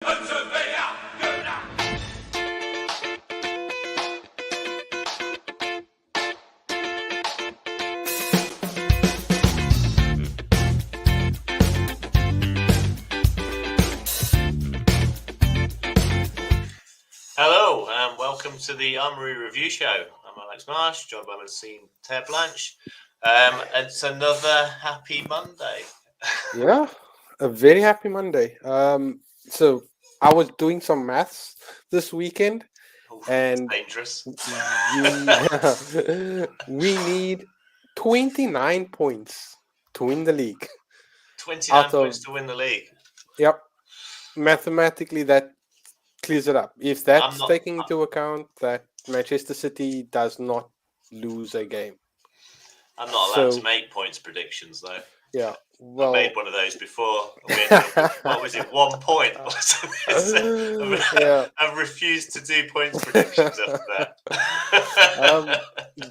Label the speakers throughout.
Speaker 1: Hello and welcome to the Armory Review Show. I'm Alex Marsh, joined by Naseem Terblanche. It's another happy Monday.
Speaker 2: Yeah, a very happy Monday. So I was doing some maths this weekend, and
Speaker 1: dangerous.
Speaker 2: we need 29 points to win the league.
Speaker 1: 29 points to win the league.
Speaker 2: Yep. Mathematically, that clears it up. If that's taking into account that Manchester City does not lose a game.
Speaker 1: I'm not allowed to make points predictions, though.
Speaker 2: Yeah.
Speaker 1: Well, I made one of those before. What was it? 1 point. I've refused to do points predictions after that.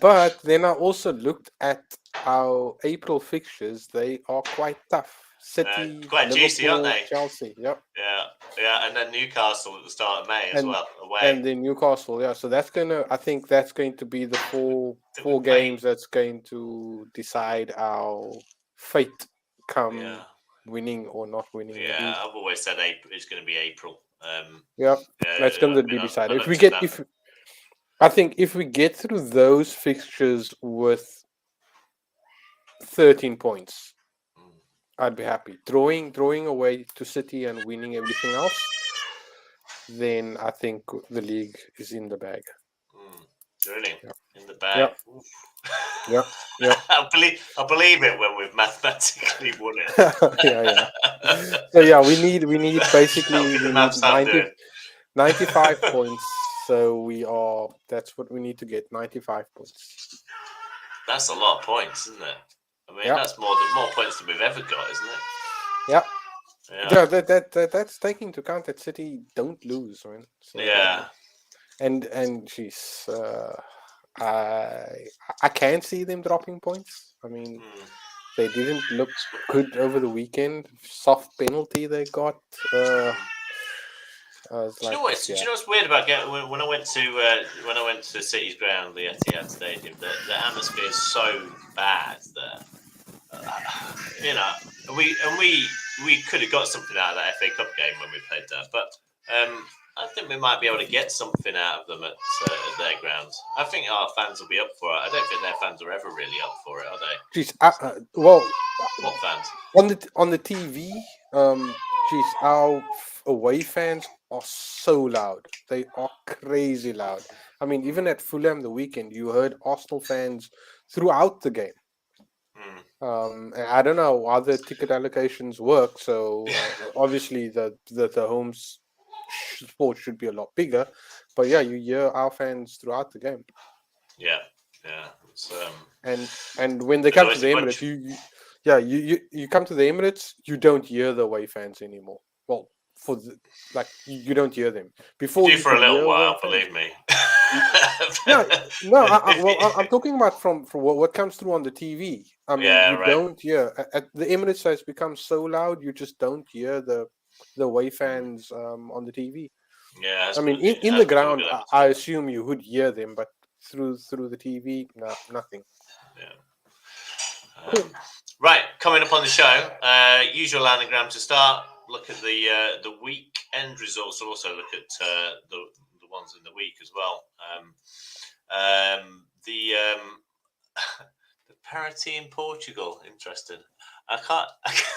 Speaker 2: But then I also looked at our April fixtures. They are quite tough. City,
Speaker 1: quite juicy, aren't they?
Speaker 2: Chelsea, yep.
Speaker 1: Yeah, and then Newcastle at the start of May as well, away.
Speaker 2: And then Newcastle, yeah. So I think that's going to be the four games that's going to decide our fate come winning or not winning.
Speaker 1: Yeah, I've always said it's going to be April.
Speaker 2: That's going to be decided. I think if we get through those fixtures with 13 points, I'd be happy. Drawing away to City and winning everything else, then I think the league is in the bag.
Speaker 1: Really? Yep. In the bag?
Speaker 2: Yep.
Speaker 1: I believe it when we've mathematically won it.
Speaker 2: So we need basically 95 points. So that's what we need to get, 95 points.
Speaker 1: That's a lot of points, isn't it? I mean, that's more points than we've ever got, isn't it?
Speaker 2: Yep. Yeah, that's taking into account that City don't lose, right? So, and she's I can't see them dropping points. I mean, they didn't look good over the weekend. Soft penalty they got. Do
Speaker 1: you know what's weird about when I went to City's ground, the Etihad Stadium? The atmosphere is so bad there. We could have got something out of that FA Cup game when we played that, but I think we might be able to get something out of them at their grounds. I think our fans will be up for it. I don't think their fans are ever really up for it, are they? What fans?
Speaker 2: On the TV, our away fans are so loud. They are crazy loud. I mean, even at Fulham the weekend, you heard Arsenal fans throughout the game. And I don't know how the ticket allocations work. So obviously the home sport should be a lot bigger. But yeah, you hear our fans throughout the game.
Speaker 1: Yeah. It's,
Speaker 2: and when they come to the Emirates, you come to the Emirates, you don't hear the away fans anymore. Well, you don't hear them before.
Speaker 1: For a little while, believe me.
Speaker 2: I'm talking about from what comes through on the TV. I mean, don't hear at the Emirates. Has become so loud, you just don't hear the away fans on the TV.
Speaker 1: Yeah,
Speaker 2: I mean, in the ground, I assume you would hear them, but through the TV, no, nothing.
Speaker 1: Yeah. Right, coming up on the show, usual anagram to start. Look at the weekend results. We'll also look at the ones in the week as well. The parity in Portugal, interesting. I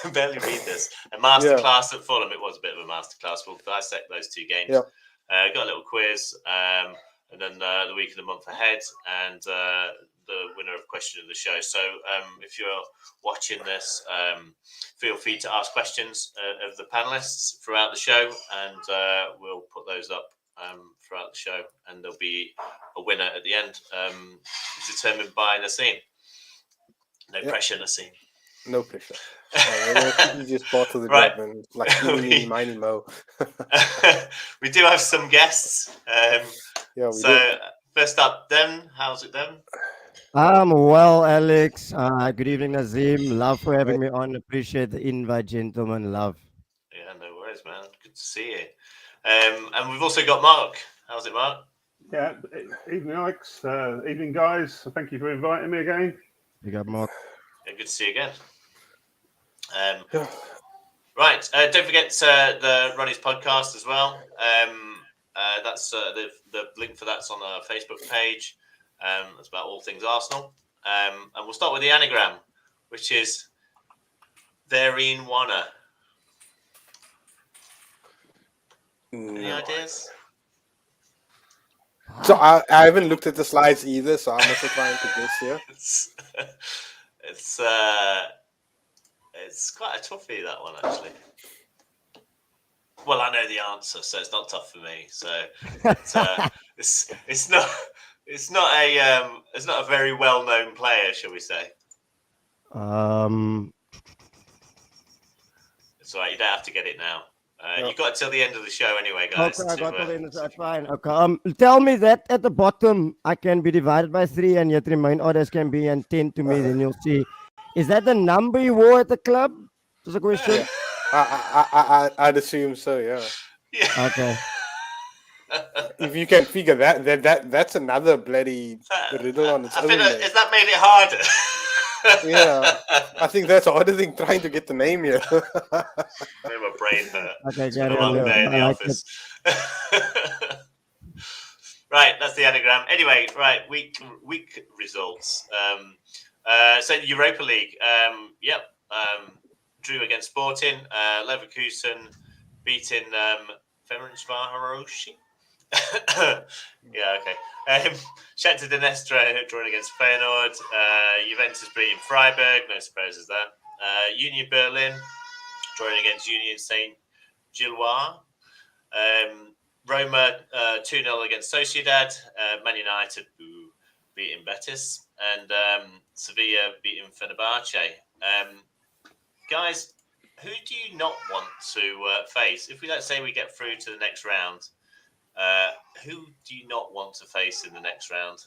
Speaker 1: can barely read this. A masterclass at Fulham. It was a bit of a masterclass. We'll dissect those two games. Got a little quiz, and then the week of the month ahead, and the winner of question of the show. So if you're watching this, feel free to ask questions of the panelists throughout the show, and we'll put those up throughout the show, and there'll be a winner at the end, determined by Naseem. No pressure, Naseem.
Speaker 2: No pressure. You just bought to the job and miny mo.
Speaker 1: We do have some guests. First up, Devon. How's it, Devon?
Speaker 3: Well, Alex. Good evening, Naseem. Love for having me on. Appreciate the invite, gentlemen. Love.
Speaker 1: Yeah, no worries, man. Good to see you. And we've also got Mark. How's it, Mark?
Speaker 4: Yeah, evening, Alex. Evening, guys. Thank you for inviting me again.
Speaker 3: You got Mark.
Speaker 1: Yeah, good to see you again. Right, don't forget the Ronnie's podcast as well. That's the link for that's on our Facebook page. That's about all things Arsenal. And we'll start with the anagram, which is Therein Wanna. Any ideas?
Speaker 2: So I haven't looked at the slides either, so I'm also trying to guess here.
Speaker 1: It's quite a toughie, that one, actually. Well, I know the answer, so it's not tough for me. So it's not a very well known player, shall we say? It's all right. You don't have to get it now. You've got till the end of the show anyway, guys.
Speaker 3: Okay, I got till the end. That's fine. Okay. Tell me that at the bottom I can be divided by 3 and yet remain others can be and 10 to me. Then you'll see. Is that the number you wore at the club? That's a question.
Speaker 2: I'd assume so. Yeah.
Speaker 3: Okay.
Speaker 2: If you can figure that's another bloody riddle on its own.
Speaker 1: Has that made it harder?
Speaker 2: Yeah, I think that's the harder thing, trying to get the name here.
Speaker 1: My brain hurt.
Speaker 3: Okay,
Speaker 1: it's been a long day in the office. Right, that's the anagram. Anyway, right, week results. So Europa League, drew against Sporting, Leverkusen beating Ferencvárosi. Yeah, okay. Shakhtar Donetsk drawing against Feyenoord. Juventus beating Freiburg. No surprises there. Union Berlin drawing against Union Saint Gilloise. Roma 2-0 against Sociedad. Man United beating Betis, and Sevilla beating Fenerbahce. Guys, who do you not want to face? If we let's say we get through to the next round, who do you not want to face in the next round?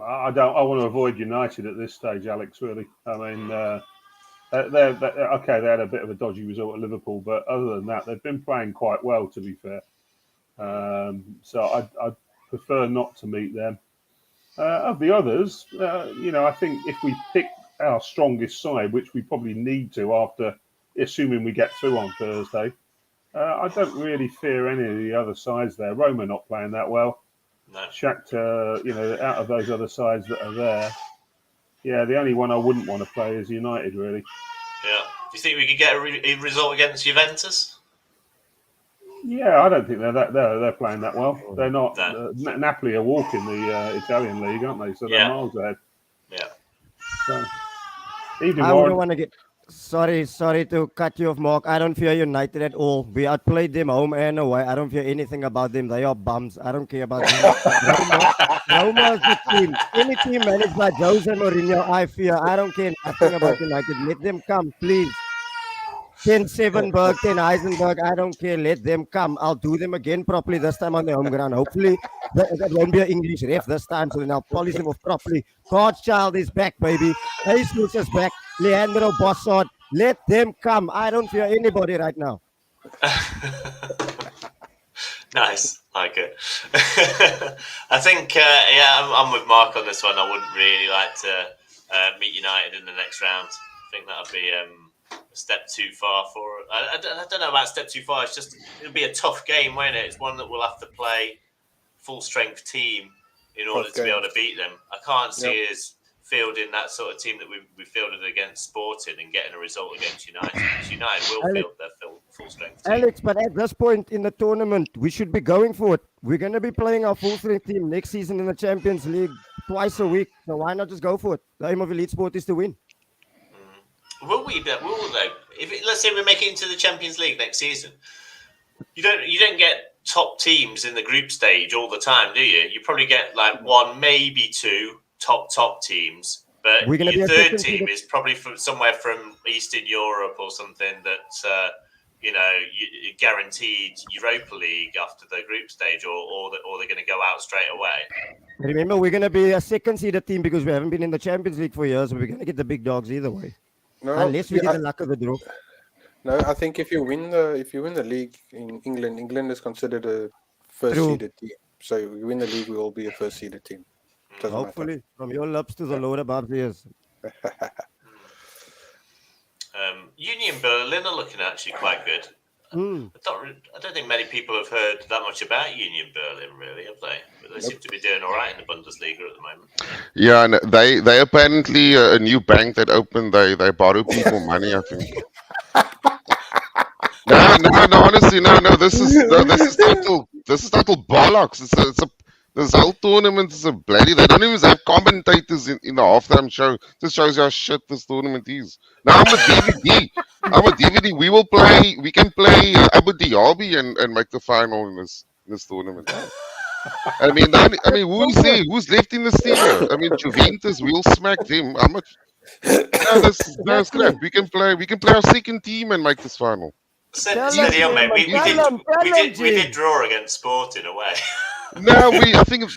Speaker 4: I want to avoid United at this stage, Alex. Really, I mean, they're okay. They had a bit of a dodgy result at Liverpool, but other than that, they've been playing quite well. To be fair, so I'd prefer not to meet them. Of the others, I think if we pick our strongest side, which we probably need to after assuming we get through on Thursday, I don't really fear any of the other sides there. Roma not playing that well.
Speaker 1: No.
Speaker 4: Shakhtar, out of those other sides that are there, the only one I wouldn't want to play is United, really.
Speaker 1: Yeah. Do you think we could get a result against Juventus?
Speaker 4: Yeah, I don't think they're playing that well. They're not. Napoli are walking the Italian league, aren't they? So they're miles ahead.
Speaker 1: Yeah.
Speaker 4: So,
Speaker 3: I don't want to get. Sorry to cut you off, Mark. I don't fear United at all. We outplayed them home and away. I don't fear anything about them. They are bums. I don't care about them. Roma is the team. Any team managed by Jose Mourinho, I fear. I don't care nothing about United. Let them come, please. 10 Sevenberg, 10 Heisenberg, I don't care. Let them come. I'll do them again properly this time on the home ground. Hopefully, that won't be an English ref this time, so then I'll polish them off properly. God's child is back, baby. Jesus is back. Leandro Bossard. Let them come. I don't fear anybody right now.
Speaker 1: Nice. Like it. I think, I'm with Mark on this one. I wouldn't really like to meet United in the next round. I think that would be a step too far for it. I don't know about step too far. It's just, it'll be a tough game, won't it? It's one that we'll have to play full strength team in order to be able to beat them. I can't see us fielding that sort of team that we fielded against Sporting and getting a result against United. Because United will field their full strength team.
Speaker 3: Alex, but at this point in the tournament, we should be going for it. We're going to be playing our full strength team next season in the Champions League twice a week. So why not just go for it? The aim of elite sport is to win.
Speaker 1: Will we though? Let's say we make it into the Champions League next season, you don't get top teams in the group stage all the time, do you? You probably get like one, maybe two top teams, but your third team is probably from somewhere from Eastern Europe or something that you guaranteed Europa League after the group stage, or they're going to go out straight away.
Speaker 3: Remember, we're going to be a second seeded team because we haven't been in the Champions League for years. We're going to get the big dogs either way. Unless we get the luck of the draw.
Speaker 2: No, I think if you win the league in England, England is considered a first
Speaker 3: True.
Speaker 2: seeded team. So if we win the league, we will be a first seeded team. Doesn't
Speaker 3: Hopefully, from your lips to the Lord above ears.
Speaker 2: matter.
Speaker 1: Union Berlin are looking actually quite good. I don't think many people have heard that much about Union Berlin, really, have they? But they seem to be doing all right in the Bundesliga at the moment.
Speaker 5: Yeah, and they apparently a new bank that opened. They borrow people money, I think. No. Honestly, no. This is total bollocks. This whole tournament is a bloody. They don't even have commentators in the halftime show. This shows you how shit this tournament is. Now I'm a DVD. We can play Abu Dhabi and make the final in this tournament. I mean, who's there? Who's left in the steamer? I mean, Juventus. We'll smack them. How much? No, scrap. We can play our second team and make this final.
Speaker 1: Steady on, mate. We did draw against Sporting away.
Speaker 5: No, I think if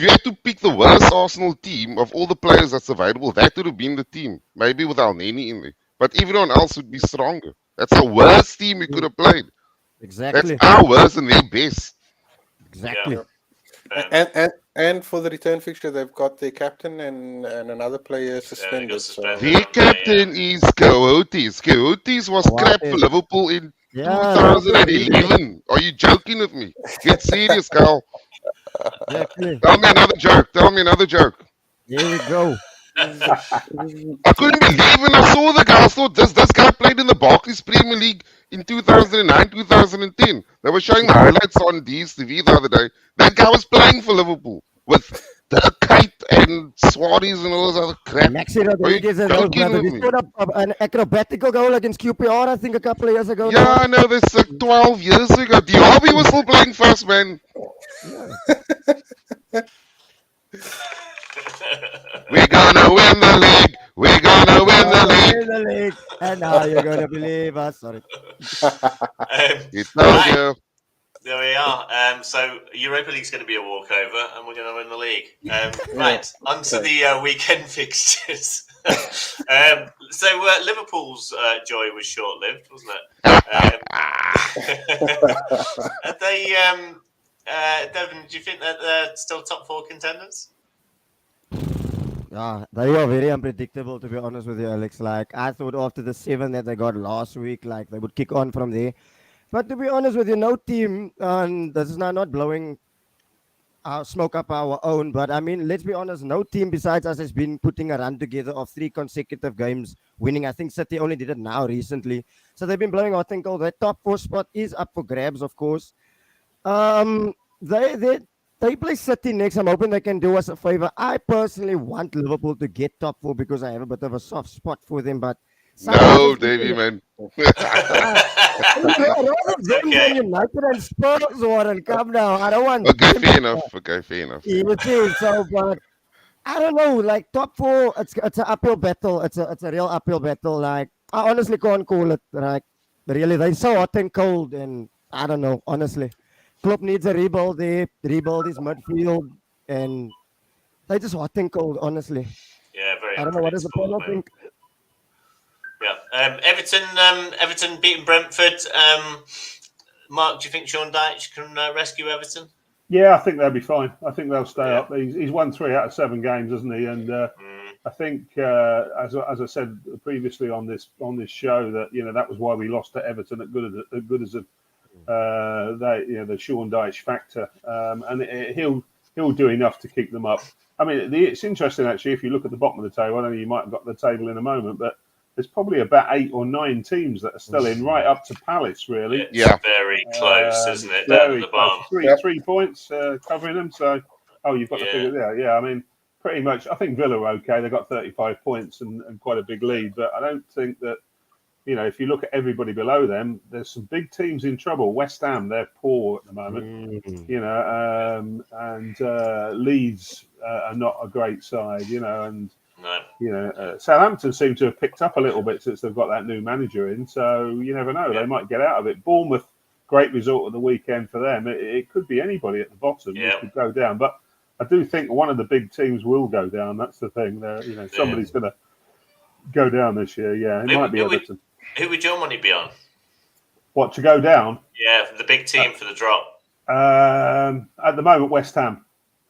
Speaker 5: you had to pick the worst Arsenal team of all the players that's available, that would have been the team. Maybe with Al-Neni in there. But everyone else would be stronger. That's the worst team we could have played.
Speaker 3: Exactly.
Speaker 5: That's our worst and their best.
Speaker 3: Exactly.
Speaker 2: Yeah. And for the return fixture, they've got their captain and another player suspended.
Speaker 5: Their captain is Coyotes. Coyotes was crap for Liverpool in 2011. Are you joking with me? Get serious, Carl.
Speaker 3: Exactly.
Speaker 5: Tell me another joke.
Speaker 3: Here we go.
Speaker 5: I couldn't believe when I saw the guy. I thought this guy played in the Barclays Premier League in 2009, 2010. They were showing the highlights on DStv the other day. That guy was playing for Liverpool with the Kite and Suarez and all those other crap.
Speaker 3: Maxi Rodriguez and those brothers. He scored an acrobatical goal against QPR, I think, a couple of years ago.
Speaker 5: Yeah, I know. This like 12 years ago. Diaby was still playing first, man. We're gonna win the league. We're gonna win the league.
Speaker 3: And now you're gonna believe us. Sorry.
Speaker 1: There we are. So Europa League's going to be a walkover, and we're going to win the league. Right, on to the weekend fixtures. So Liverpool's joy was short-lived, wasn't it? Are they, Devin, do you think that they're still top 4 contenders?
Speaker 3: Yeah, they are very unpredictable, to be honest with you, Alex. Like, I thought after the 7 that they got last week, like, they would kick on from there. But to be honest with you, no team, and this is now not blowing our smoke up our own, but I mean, let's be honest, no team besides us has been putting a run together of 3 consecutive games winning. I think City only did it now recently. So they've been blowing hot and cold. That top 4 spot is up for grabs, of course. They play City next. I'm hoping they can do us a favor. I personally want Liverpool to get top 4 because I have a bit of a soft spot for them, but
Speaker 5: no, Davey, man.
Speaker 3: United and Spurs, Warren, come now. I don't want.
Speaker 5: Okay, fair enough.
Speaker 3: So, but I don't know. Like top 4, it's an uphill battle. It's a real uphill battle. Like I honestly can't call it. Like really, they're so hot and cold, and I don't know. Honestly, Klopp needs a rebuild. They rebuild his midfield, and they just hot and cold. Honestly.
Speaker 1: Yeah, very.
Speaker 3: I don't know what is the point. I think.
Speaker 1: Yeah, Everton beating Brentford. Mark, do you think Sean Dyche can rescue Everton?
Speaker 4: Yeah, I think they'll be fine. I think they'll stay up. He's won 3 out of 7 games, hasn't he? And I think, as I said previously on this show, that that was why we lost to Everton at Goodison. The Sean Dyche factor, and he'll do enough to keep them up. I mean, it's interesting actually. If you look at the bottom of the table, I know you might have got the table in a moment, but there's probably about 8 or 9 teams that are still in, right up to Palace, really.
Speaker 1: It's very close, isn't it? Down at the bottom.
Speaker 4: 3 points covering them. So, you've got the figure there. Yeah, I mean, pretty much. I think Villa are okay. They've got 35 points and quite a big lead. But I don't think that, if you look at everybody below them, there's some big teams in trouble. West Ham, they're poor at the moment. And Leeds are not a great side, and Southampton seem to have picked up a little bit since they've got that new manager in. So you never know; they might get out of it. Bournemouth, great result of the weekend for them. It could be anybody at the bottom who could go down, but I do think one of the big teams will go down. That's the thing. Somebody's going to go down this year. Yeah, it might be Everton.
Speaker 1: Who would your money be on?
Speaker 4: What, to go down?
Speaker 1: Yeah, the big team for the drop.
Speaker 4: At the moment, West Ham.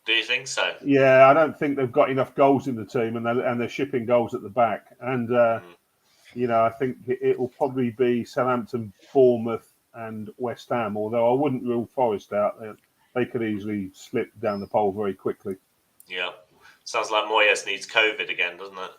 Speaker 1: Do you think so?
Speaker 4: Yeah, I don't think they've got enough goals in the team, and they're shipping goals at the back. And I think it will probably be Southampton, Bournemouth, and West Ham. Although I wouldn't rule Forest out; they could easily slip down the pole very quickly.
Speaker 1: Yeah, sounds like Moyes needs COVID again, doesn't it?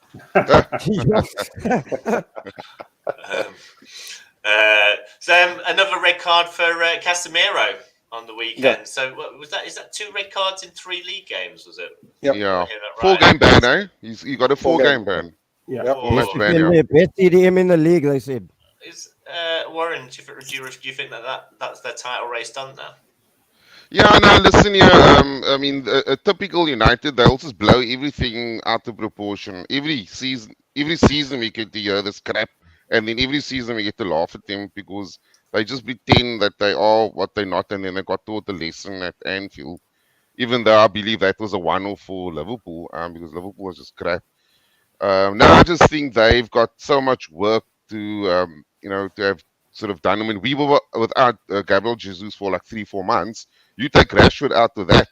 Speaker 1: So another red card for Casemiro on the weekend. Yeah. So what was that? Is that 2 red cards in 3 league games? Was it?
Speaker 5: Yep. Yeah. Right? 4-game ban, eh? You got a 4-game ban.
Speaker 3: Yeah. Best CDM in the league, they said.
Speaker 1: Is Warren? Do you think that's their title race done now?
Speaker 5: Yeah, no, listen here. I mean, a typical United, they'll just blow everything out of proportion. Every season we get to hear this crap, and then every season we get to laugh at them because they just pretend that they are what they're not, and then they got taught a lesson at Anfield. Even though I believe that was a one-off for Liverpool, because Liverpool was just crap. Now I just think they've got so much work to, to have sort of done. I mean, we were without Gabriel Jesus for like 3-4 months. You take Rashford out of that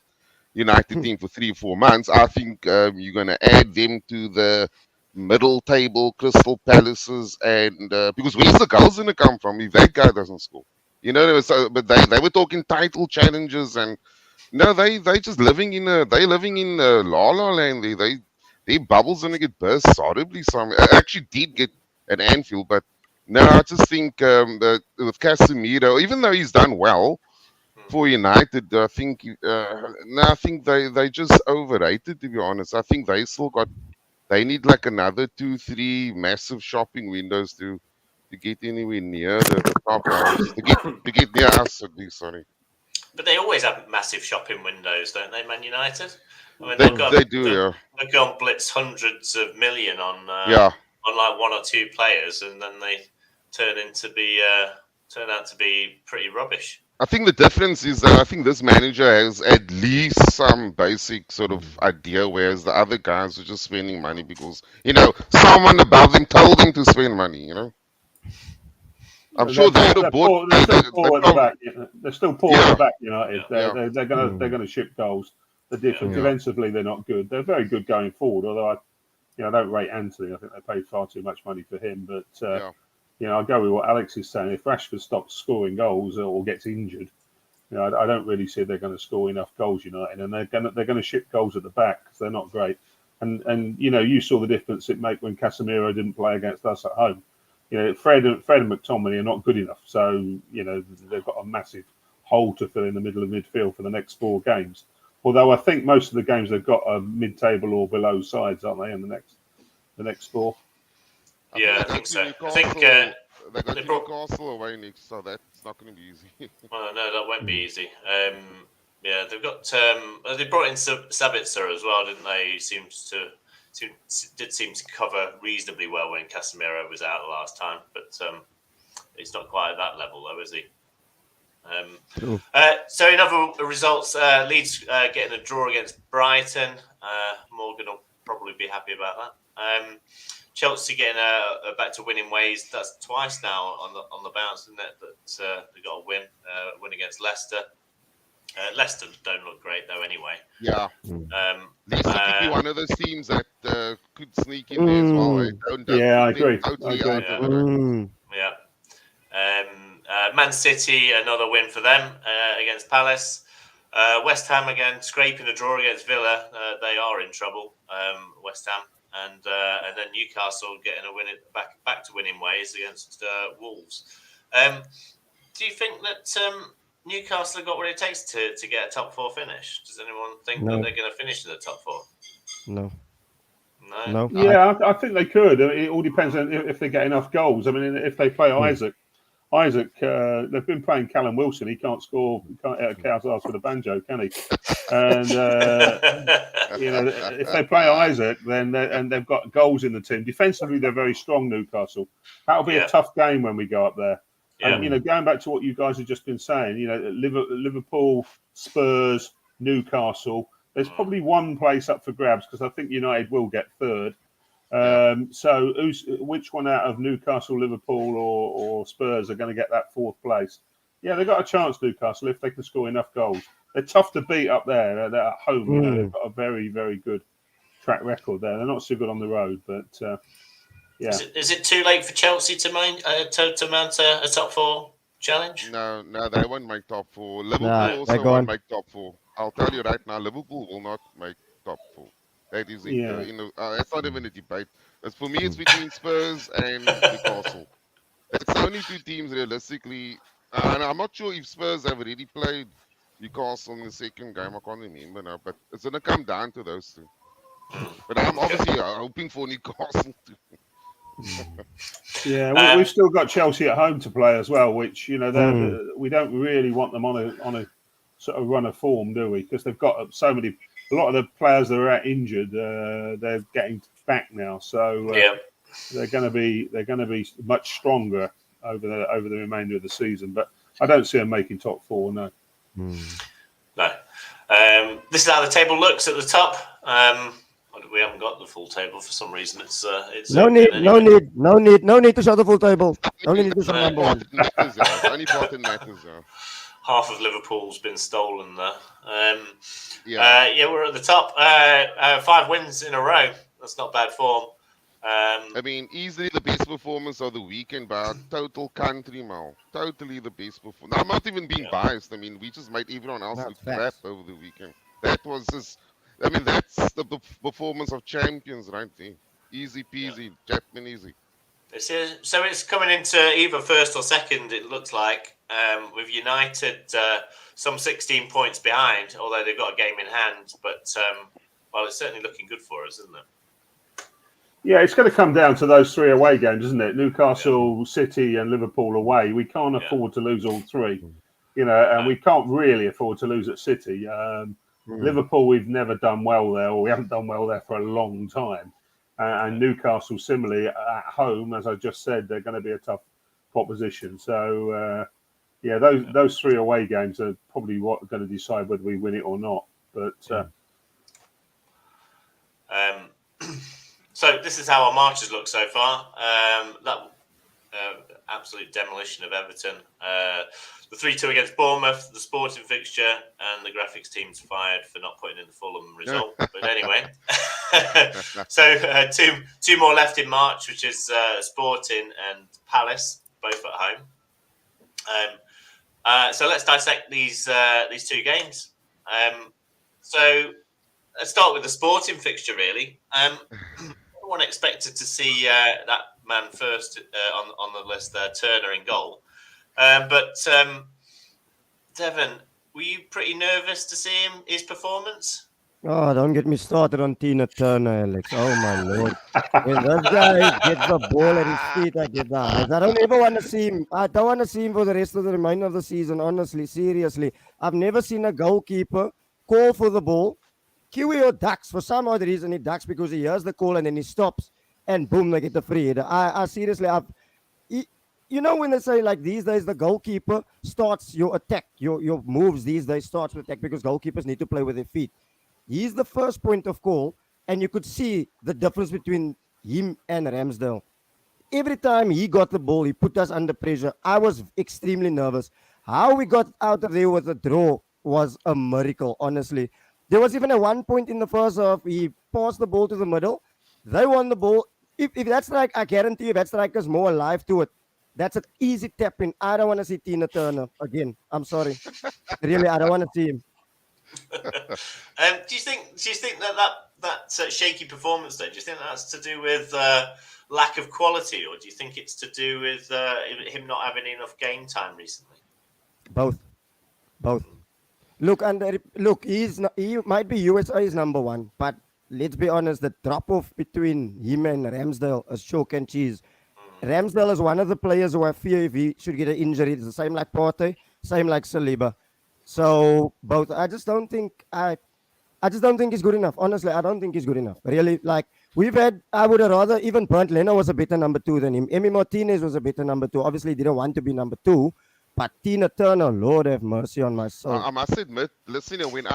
Speaker 5: United team for 3-4 months. I think you're going to add them to the middle table, Crystal Palaces, and because where's the goals going to come from if that guy doesn't score? But they were talking title challenges, and they just living in la la land. Their bubble's going to get burst horribly. I actually did get an Anfield, but no, I just think that with Casemiro, even though he's done well for United, I think they just overrated, to be honest. I think they need like another 2-3 massive shopping windows to get anywhere near the top guys, to get near us at least. Sorry.
Speaker 1: But they always have massive shopping windows, don't they, Man United? I mean,
Speaker 5: they do.
Speaker 1: They go and blitz hundreds of million on like 1 or 2 players, and then they turn out to be pretty rubbish.
Speaker 5: I think the difference is that I think this manager has at least some basic sort of idea, whereas the other guys are just spending money because someone above them told them to spend money. I'm sure they would have bought.
Speaker 4: They're still poor at the back. They're still poor at the back. United. They're gonna ship goals. Defensively, they're not good. They're very good going forward. Although I don't rate Anthony. I think they paid far too much money for him. But I go with what Alex is saying. If Rashford stops scoring goals or gets injured, I don't really see they're going to score enough goals. United, and they're going to ship goals at the back because they're not great. And you saw the difference it made when Casemiro didn't play against us at home. Fred and McTominay are not good enough. So they've got a massive hole to fill in the middle of midfield for the next 4 games. Although I think most of the games they've got are mid-table or below sides, aren't they? In the next 4.
Speaker 1: Yeah, I think so. I think
Speaker 5: they got Newcastle away next, so that's not going to be easy.
Speaker 1: Well, no, that won't be easy. They've got they brought in Sabitzer as well, didn't they? He did seem to cover reasonably well when Casemiro was out last time, but he's not quite at that level, though, is he? So in other results, Leeds getting a draw against Brighton. Morgan will probably be happy about that. Chelsea getting back to winning ways. That's twice now on the bounce, isn't it? That they got a win against Leicester. Leicester don't look great though, anyway.
Speaker 5: Yeah. Leicester could be one of those teams that could sneak in there as well.
Speaker 4: I agree.
Speaker 1: Man City, another win for them against Palace. West Ham again scraping a draw against Villa. They are in trouble. West Ham. And then Newcastle getting a win back to winning ways against Wolves. Do you think that Newcastle have got what it takes to get a top 4 finish? Does anyone think that they're going to finish in the top 4?
Speaker 3: No.
Speaker 4: Yeah, I think they could. It all depends on if they get enough goals. I mean, if they play Isaac, they've been playing Callum Wilson. He can't score. He can't hit a cow's arse with a banjo, can he? And if they play Isaac, then and they've got goals in the team. Defensively, they're very strong. Newcastle. That'll be a tough game when we go up there. Yeah. And, going back to what you guys have just been saying, Liverpool, Spurs, Newcastle. There's probably one place up for grabs because I think United will get third. So which one out of Newcastle, Liverpool or Spurs are going to get that fourth place? Yeah, they've got a chance, Newcastle, if they can score enough goals. They're tough to beat up there. They're at home. You know, they've got a very, very good track record there. They're not so good on the road, but yeah.
Speaker 1: Is it too late for Chelsea to mount a top 4 challenge?
Speaker 5: No, they won't make top 4. Liverpool also won't make top 4. I'll tell you right now, Liverpool will not make top 4. That is it. That's not even a debate. For me, it's between Spurs and Newcastle. That's the only 2 teams realistically. And I'm not sure if Spurs have already played Newcastle in the second game. I can't remember now, but it's going to come down to those 2. But I'm obviously hoping for Newcastle too.
Speaker 4: Yeah, we've still got Chelsea at home to play as well, which we don't really want them on a sort of run of form, do we? Because they've got a lot of the players that are injured, they're getting back now, so they're going to be much stronger over the remainder of the season. But I don't see them making top 4. No.
Speaker 1: No. This is how the table looks at the top. We haven't got the full table for some reason. It's
Speaker 3: no need to show the full table. Only need to show number 1.
Speaker 5: Only part in matters.
Speaker 1: Half of Liverpool's been stolen there. We're at the top. 5 wins in a row. That's not bad form.
Speaker 5: I mean, easily the best performance of the weekend by a total country, Mal. Totally the best performance. I'm not even being biased. I mean, we just made everyone else look crap over the weekend. That was just, I mean, that's the performance of champions right there. Easy peasy, Chapman easy.
Speaker 1: So it's coming into either first or second, it looks like, with United some 16 points behind, although they've got a game in hand. But, it's certainly looking good for us, isn't it?
Speaker 4: Yeah, it's going to come down to those 3 away games, isn't it? Newcastle, City, and Liverpool away. We can't afford to lose all 3, and we can't really afford to lose at City. Liverpool, we've never done well there, or we haven't done well there for a long time. And Newcastle, similarly, at home, as I just said, they're going to be a tough proposition. So, those 3 away games are probably what are going to decide whether we win it or not. But
Speaker 1: so this is how our marches look so far. Absolute demolition of Everton. The 3-2 against Bournemouth, the sporting fixture, and the graphics team's fired for not putting in the Fulham result. But anyway, so 2 more left in March, which is Sporting and Palace, both at home. So let's dissect these 2 games. So let's start with the sporting fixture, really. Everyone expected to see that man first on the list there, Turner in goal. But Devon, were you pretty nervous to see his performance?
Speaker 3: Oh, don't get me started on Tina Turner, Alex. Oh, my Lord. When this guy gets the ball at his feet, I get the eyes. I don't ever want to see him. I don't want to see him for the rest of the remainder of the season, honestly, seriously. I've never seen a goalkeeper call for the ball. Kiwi or ducks, for some odd reason, he ducks because he hears the call and then he stops and boom, they get the free header. I seriously, when they say like these days, the goalkeeper starts your attack, your moves these days starts with attack because goalkeepers need to play with their feet. He's the first point of call, and you could see the difference between him and Ramsdale. Every time he got the ball, he put us under pressure. I was extremely nervous. How we got out of there with a draw was a miracle, honestly. There was even at one point in the first half, he passed the ball to the middle. They won the ball. If that strike, I guarantee you that striker's more alive to it. That's an easy tap in. I don't want to see Tina Turner again. I'm sorry. Really, I don't want to see him.
Speaker 1: Do you think that shaky performance, though, do you think that's to do with lack of quality, or do you think it's to do with him not having enough game time recently?
Speaker 3: Both. Look, he might be USA's number 1, but let's be honest, the drop-off between him and Ramsdale is chalk and cheese. Ramsdale is one of the players who I fear if he should get an injury. It's the same like Partey, same like Saliba. So both. I just don't think he's good enough. Honestly, I don't think he's good enough. Really, like I would have rather even Bernd Leno was a better number 2 than him. Emi Martinez was a better number 2. Obviously, he didn't want to be number 2, But Tina Turner, Lord have mercy on my soul.
Speaker 5: I must admit, listening when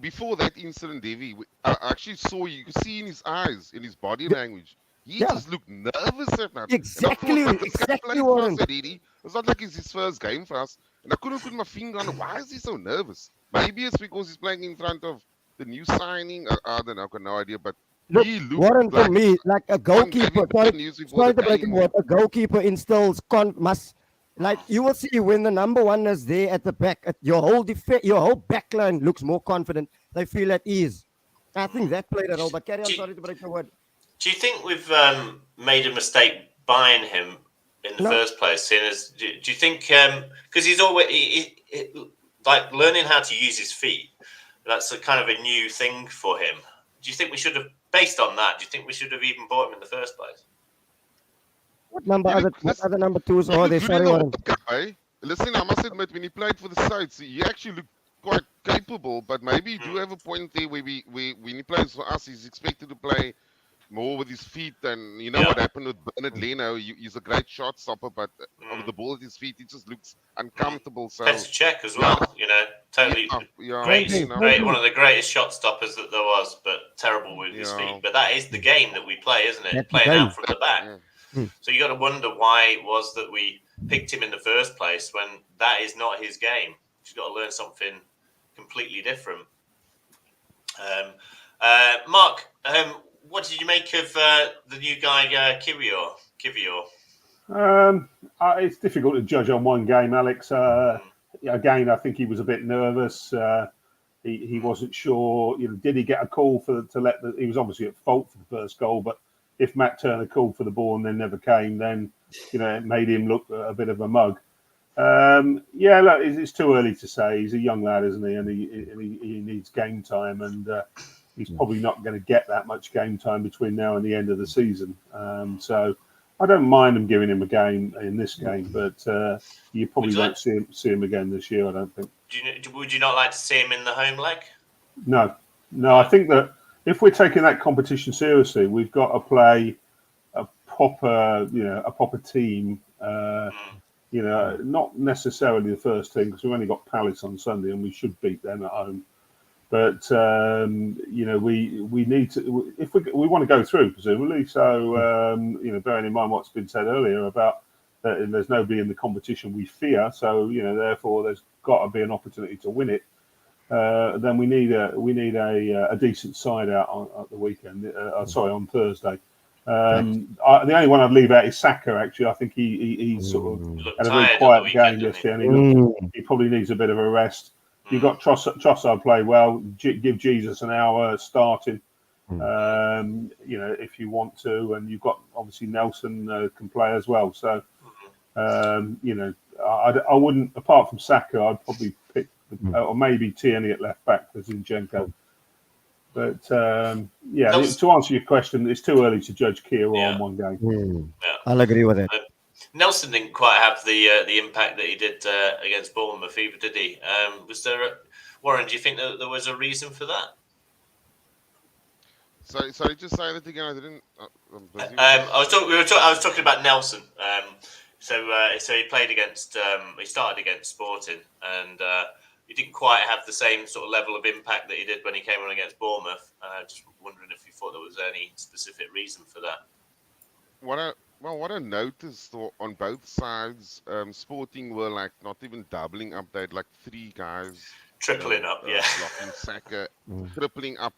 Speaker 5: before that incident, Davey, I actually saw you could see in his eyes, in his body language, he just looked nervous at that.
Speaker 3: Exactly,
Speaker 5: and I thought,
Speaker 3: exactly, Warren.
Speaker 5: It's not like it's his first game for us, and I couldn't put my finger on it. Why is he so nervous? Maybe it's because he's playing in front of the new signing. I don't know, I've got no idea, but
Speaker 3: Look,
Speaker 5: he looked
Speaker 3: Warren,
Speaker 5: like
Speaker 3: for me, like a goalkeeper. Sorry to break in word. A goalkeeper instills like you will see when the number one is there at the back, your whole back line looks more confident. They feel at ease. I think that played a role. But carry on. Sorry to break your word.
Speaker 1: Do you think we've made a mistake buying him in the first place? Seeing as, do you think because he's always like learning how to use his feet? That's a kind of a new thing for him. Do you think we should have, based on that? Do you think we should have even bought him in the first place?
Speaker 3: What other number twos are there? Sorry, Warren.
Speaker 5: Listen, I must admit, when he played for the States, he actually looked quite capable. But maybe you do have a point there where when he plays for us, he's expected to play more with his feet. And you know what happened with Bernard Leno? He's a great shot stopper, but with the ball at his feet, he just looks uncomfortable. So
Speaker 1: Petr Cech as well, totally great, one of the greatest shot stoppers that there was, but terrible with his feet. But that is the game that we play, isn't it? Playing out from the back. So you got to wonder why it was that we picked him in the first place when that is not his game. He's got to learn something completely different. Mark, what did you make of the new guy, Kiwior?
Speaker 4: It's difficult to judge on one game, Alex. Again, I think he was a bit nervous. He wasn't sure. Did he get a call he was obviously at fault for the first goal, but if Matt Turner called for the ball and then never came, then it made him look a bit of a mug. Look, it's too early to say. He's a young lad, isn't he? And he needs game time, and he's probably not going to get that much game time between now and the end of the season. So I don't mind them giving him a game in this game, but you probably won't see him again this year, I don't think.
Speaker 1: Would you not like to see him in the home leg?
Speaker 4: No. I think that if we're taking that competition seriously, we've got to play a proper team. Not necessarily the first team, because we've only got Palace on Sunday and we should beat them at home. But we need to, if we want to go through, presumably. So bearing in mind what's been said earlier about that there's nobody in the competition we fear, so therefore there's got to be an opportunity to win it. Then we need a decent side out on the weekend. On Thursday. The only one I'd leave out is Saka. Actually, I think he sort of had a very quiet game yesterday, and he probably needs a bit of a rest. You've got Trossard play well. Give Jesus an hour starting, if you want to, and you've got obviously Nelson can play as well. So, I wouldn't, apart from Saka, I'd probably pick or maybe Tierney at left back for Zinchenko. But to answer your question, it's too early to judge Kiwior on one game.
Speaker 3: I'll agree with it.
Speaker 1: Nelson didn't quite have the impact that he did against Bournemouth either, did he? Was there Warren? Do you think that there was a reason for that?
Speaker 5: Sorry, just say that again. I didn't.
Speaker 1: I was talking about Nelson. So he played against. He started against Sporting, and he didn't quite have the same sort of level of impact that he did when he came on against Bournemouth. Just wondering if you thought there was any specific reason for that.
Speaker 5: What I noticed on both sides, Sporting were like not even doubling up. They had like three guys
Speaker 1: tripling up,
Speaker 5: blocking Saka, tripling up.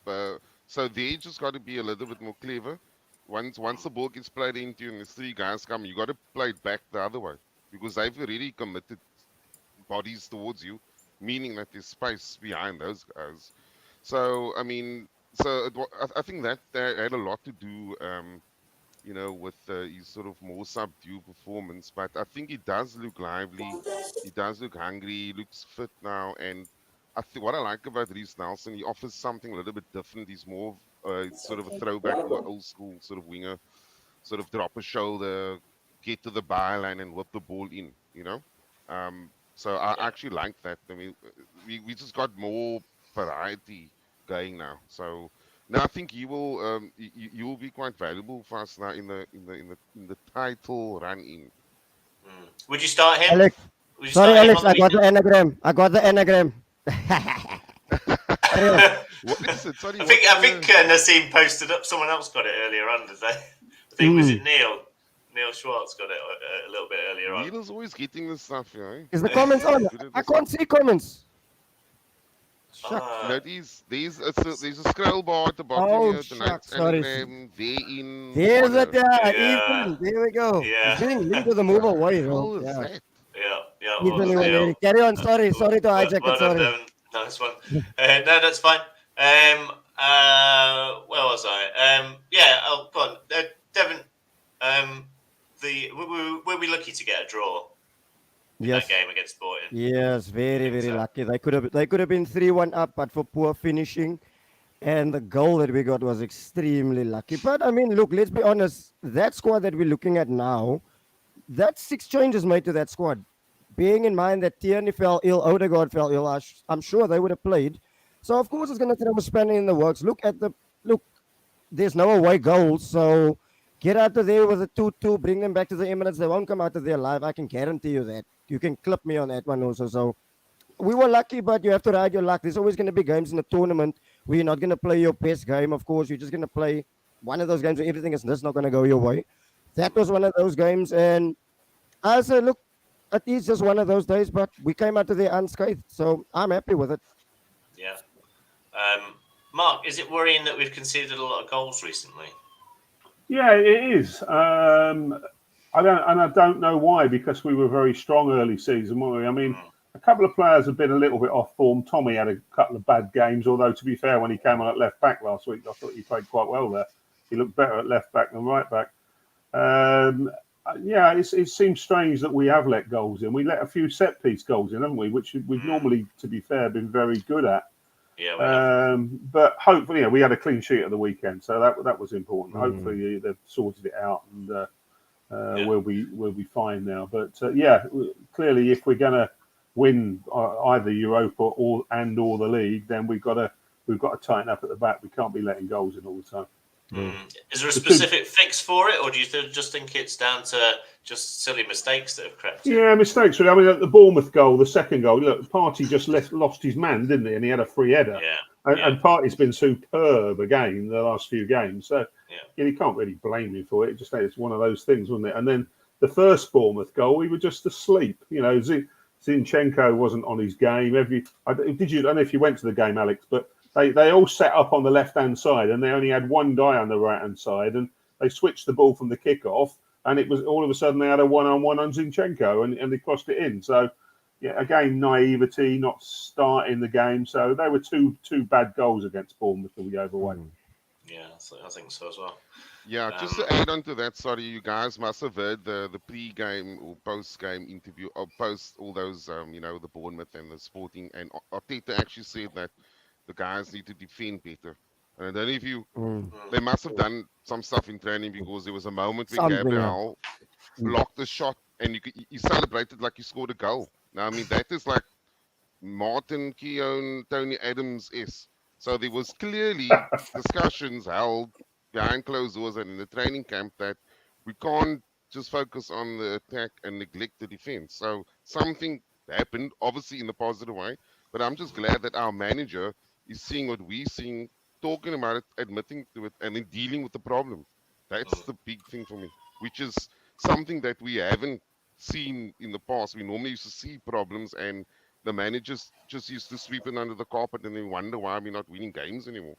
Speaker 5: So they just got to be a little bit more clever. Once the ball gets played into you and there's three guys come, you got to play it back the other way because they've already committed bodies towards you, meaning that there's space behind those guys. So I think that had a lot to do, with his sort of more subdued performance. But I think he does look lively, he does look hungry, he looks fit now, and I think what I like about Reece Nelson, he offers something a little bit different. He's more sort of a throwback to an old school sort of winger, sort of drop a shoulder, get to the byline and whip the ball in, So I actually like that. I mean, we just got more variety going now. So now I think he will be quite valuable for us now in the title run in.
Speaker 1: Would you start him?
Speaker 3: Alex, Sorry, Alex, I got the anagram.
Speaker 5: What is it? Sorry,
Speaker 1: I think Naseem posted up. Someone else got it earlier on, did they? I think was it Neil. Neil Schwartz got it a little bit earlier on.
Speaker 5: Neil's always getting this stuff, you know.
Speaker 3: Is the comments on? I can't see comments.
Speaker 5: There's a scroll bar at the bottom here. Tonight's anagram,
Speaker 3: There's it, Ethan. There we go.
Speaker 1: Yeah.
Speaker 3: Being linked to the move away.
Speaker 5: What is that?
Speaker 1: Yeah.
Speaker 3: Ethan, carry on. Sorry to hijack it. Sorry.
Speaker 1: Nice one. No, that's fine. Where was I? Go on. Devon, were we lucky to get a draw in that game against Sporting?
Speaker 3: Yes, very lucky. They could have been 3-1 up, but for poor finishing. And the goal that we got was extremely lucky. But I mean, look, let's be honest. That squad that we're looking at now, that's 6 changes made to that squad. Bearing in mind that Tierney fell ill, Odegaard fell ill, I'm sure they would have played. So of course it's going to throw a spanner in the works. Look, there's no away goals, so get out of there with a 2-2, bring them back to the Emirates. They won't come out of there alive. I can guarantee you that. You can clip me on that one also. So we were lucky, but you have to ride your luck. There's always going to be games in the tournament where you're not going to play your best game. Of course, you're just going to play one of those games where everything is just not going to go your way. That was one of those games, and I said, look, it is just one of those days, but we came out of there unscathed, so I'm happy with it.
Speaker 1: Yeah. Mark, is it worrying that we've conceded a lot of goals recently?
Speaker 4: Yeah, it is. I don't know why, because we were very strong early season, weren't we? I mean, a couple of players have been a little bit off form. Tommy had a couple of bad games, although to be fair, when he came on at left back last week, I thought he played quite well there. He looked better at left back than right back. It seems strange that we have let goals in. We let a few set piece goals in, haven't we? Which we've normally, to be fair, been very good at.
Speaker 1: Yeah.
Speaker 4: But hopefully, we had a clean sheet at the weekend, so that was important. Hopefully, they've sorted it out, and we'll be fine now. But clearly, if we're going to win either Europa or the league, then we've got to tighten up at the back. We can't be letting goals in all the time.
Speaker 1: Is there a specific fix for it, or do you just think it's down to just silly mistakes that have crept in?
Speaker 4: Yeah, mistakes. Really. I mean, the Bournemouth goal, the second goal, look, Partey just lost his man, didn't he? And he had a free header. And Partey's been superb again the last few games. So you can't really blame him for it. It's one of those things, wasn't it? And then the first Bournemouth goal, we were just asleep. Zinchenko wasn't on his game. I don't know if you went to the game, Alex, but they all set up on the left-hand side, and they only had one guy on the right-hand side, and they switched the ball from the kick-off, and it was all of a sudden they had a one-on-one on Zinchenko, and they crossed it in. So, again, naivety, not starting the game. So they were two bad goals against Bournemouth that we gave away.
Speaker 1: Yeah, I think so as well.
Speaker 5: Yeah, just to add on to that, sorry, you guys must have heard the pre-game or post-game interview, or post all those, the Bournemouth and the Sporting, and Arteta actually said that the guys need to defend better. And I don't know if they must have done some stuff in training, because there was a moment where Gabriel blocked the shot and you celebrated like you scored a goal. Now, I mean, that is like Martin Keown, Tony Adams-esque. So there was clearly discussions held behind closed doors and in the training camp that we can't just focus on the attack and neglect the defense. So something happened, obviously in a positive way, but I'm just glad that our manager is seeing what we're seeing, talking about it, admitting to it, and then dealing with the problem. That's the big thing for me, which is something that we haven't seen in the past. We normally used to see problems, and the managers just used to sweep it under the carpet, and then wonder why we're not winning games anymore.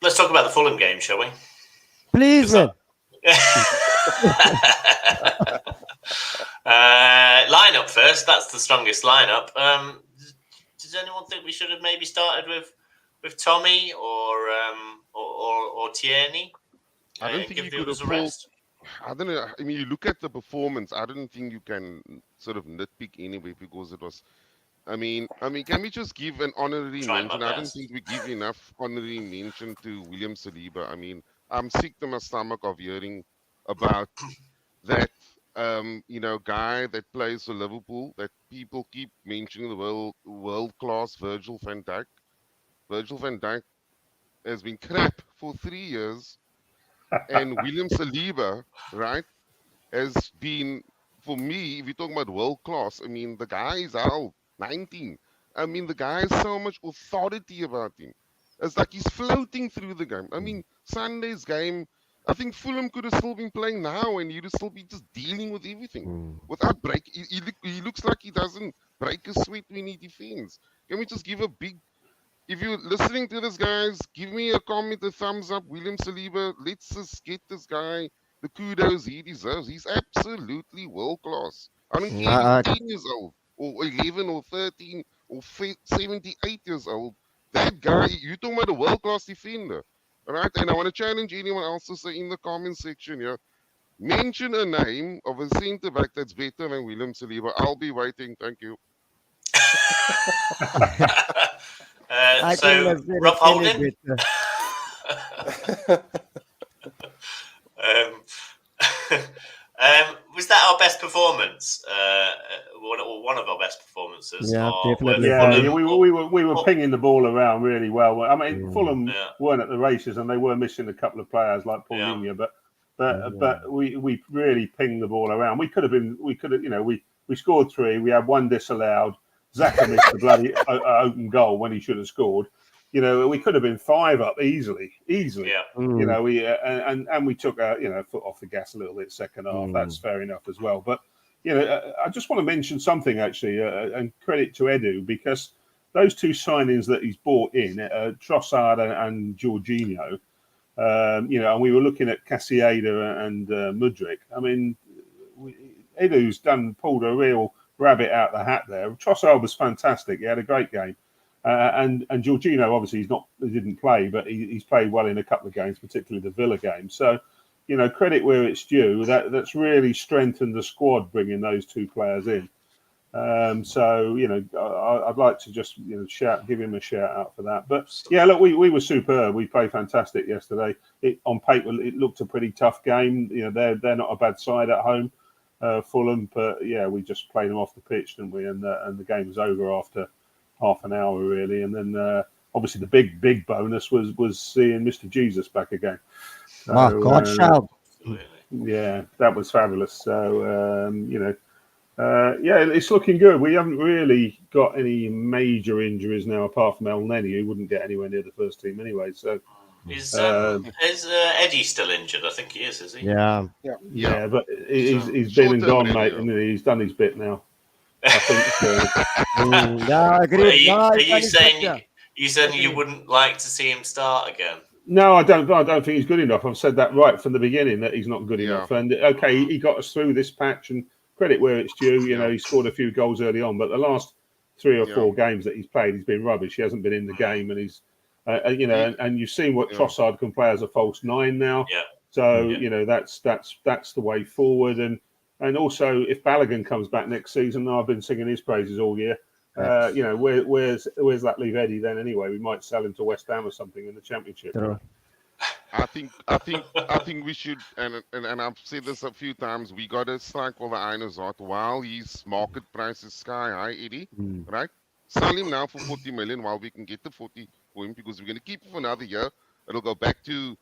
Speaker 1: Let's talk about the Fulham game, shall we?
Speaker 3: Please, man.
Speaker 1: Lineup first. That's the strongest lineup. Does anyone think we should have maybe started with Tommy or Tierney?
Speaker 5: I don't think you could have pulled. I don't know. I mean, you look at the performance. I don't think you can sort of nitpick anyway, because it was. I mean, can we just give an honorary mention? I don't think we give enough honorary mention to William Saliba. I mean, I'm sick to my stomach of hearing about that. Guy that plays for Liverpool, that people keep mentioning, the world-class Virgil van Dijk. Virgil van Dijk has been crap for 3 years, And William Saliba, right, has been, for me, if you're talking about world class, I mean, the guy is out 19. I mean, the guy has so much authority about him. It's like he's floating through the game. I mean, Sunday's game, I think Fulham could have still been playing now and he'd still be just dealing with everything without break. He looks like he doesn't break a sweat when he defends. Can we just give a big, if you're listening to this, guys, give me a comment, a thumbs up. William Saliba, let's just get this guy the kudos he deserves. He's absolutely world class. I don't care if he's 10 years old, or 11, or 13, or 78 years old. That guy, you're talking about a world class defender. All right, and I want to challenge anyone else to say in the comment section here, mention a name of a centre back that's better than William Saliba. I'll be waiting. Thank you.
Speaker 1: So, Rob Holding. Was that our best performance? One of our best performances.
Speaker 3: Yeah, definitely.
Speaker 4: Yeah, we were pinging the ball around really well. I mean, Fulham weren't at the races, and they were missing a couple of players like Paulinho, but we really pinged the ball around. We could have, we scored 3. We had 1 disallowed. Zaka missed the bloody open goal when he should have scored. We could have been 5 up easily. Yeah. We took our, foot off the gas a little bit second half. That's fair enough as well. But, I just want to mention something actually, and credit to Edu, because those 2 signings that he's brought in, Trossard and Jorginho, and we were looking at Casieda and Mudryk. I mean, Edu's pulled a real rabbit out the hat there. Trossard was fantastic. He had a great game. And Jorginho, obviously, he didn't play, but he's played well in a couple of games, particularly the Villa game. So, credit where it's due. That's really strengthened the squad, bringing those 2 players in. I'd like to just give him a shout out for that. But yeah, look, we were superb. We played fantastic yesterday. On paper, it looked a pretty tough game. They're not a bad side at home, Fulham, but yeah, we just played them off the pitch, didn't we? And the game was over after half an hour, really. And then obviously the big bonus was seeing Mr. Jesus back again. So,
Speaker 3: God shout.
Speaker 4: Yeah, that was fabulous. So it's looking good. We haven't really got any major injuries now, apart from El Neni, who wouldn't get anywhere near the first team anyway. So
Speaker 1: is Eddie still injured? I think he is he?
Speaker 4: Yeah, but he's been and gone, mate, and he's done his bit now. I think.
Speaker 3: I agree.
Speaker 1: Are you saying you wouldn't like to see him start again?
Speaker 4: No, I don't think he's good enough. I've said that right from the beginning, that he's not good enough. And okay, he got us through this patch, and credit where it's due. He scored a few goals early on, but the last 3 or 4 games that he's played, he's been rubbish. He hasn't been in the game, and he's and you've seen what Trossard can play as a false 9 now. Yeah. So that's the way forward. And also, if Balogun comes back next season, I've been singing his praises all year. Where's that leave Eddie then? Anyway, we might sell him to West Ham or something in the Championship.
Speaker 5: I think we should, and I've said this a few times. We got to strike while the iron is hot. While his market price is sky high, Eddie, right? Sell him now for 40 million while we can get the 40 for him, because we're going to keep him for another year. It'll go back to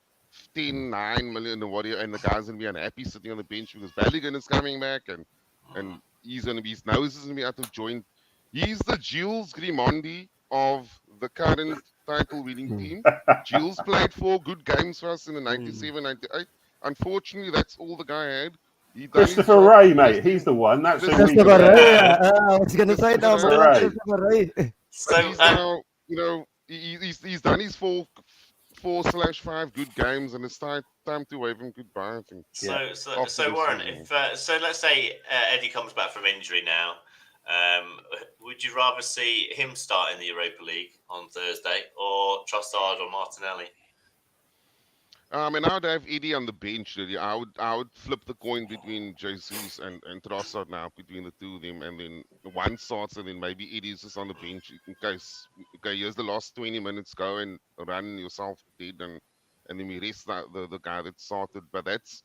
Speaker 5: 10, 9 million or whatever, and the guy's going to be unhappy sitting on the bench because Belgian is coming back, and he's going to be, his nose is going to be out of joint. He's the Jules Grimondi of the current title-winning team. Jules played 4 good games for us in the 97, 98. Unfortunately, that's all the guy had.
Speaker 4: Christopher Ray, mate. He's the one. That's
Speaker 3: Christopher Ray. I was going to say that. Christopher Ray.
Speaker 5: So he's now, he's done his 4/5 good games, and it's time to wave him goodbye, I think.
Speaker 1: So Warren, if let's say Eddie comes back from injury now, would you rather see him start in the Europa League on Thursday, or Trossard or Martinelli?
Speaker 5: And I would have Eddie on the bench, really. I would flip the coin between Jesus and Trossard now, between the 2 of them, and then one starts, and then maybe Eddie's just on the bench in case. Okay, here's the last 20 minutes. Go and run yourself dead, and then we rest the guy that started. But that's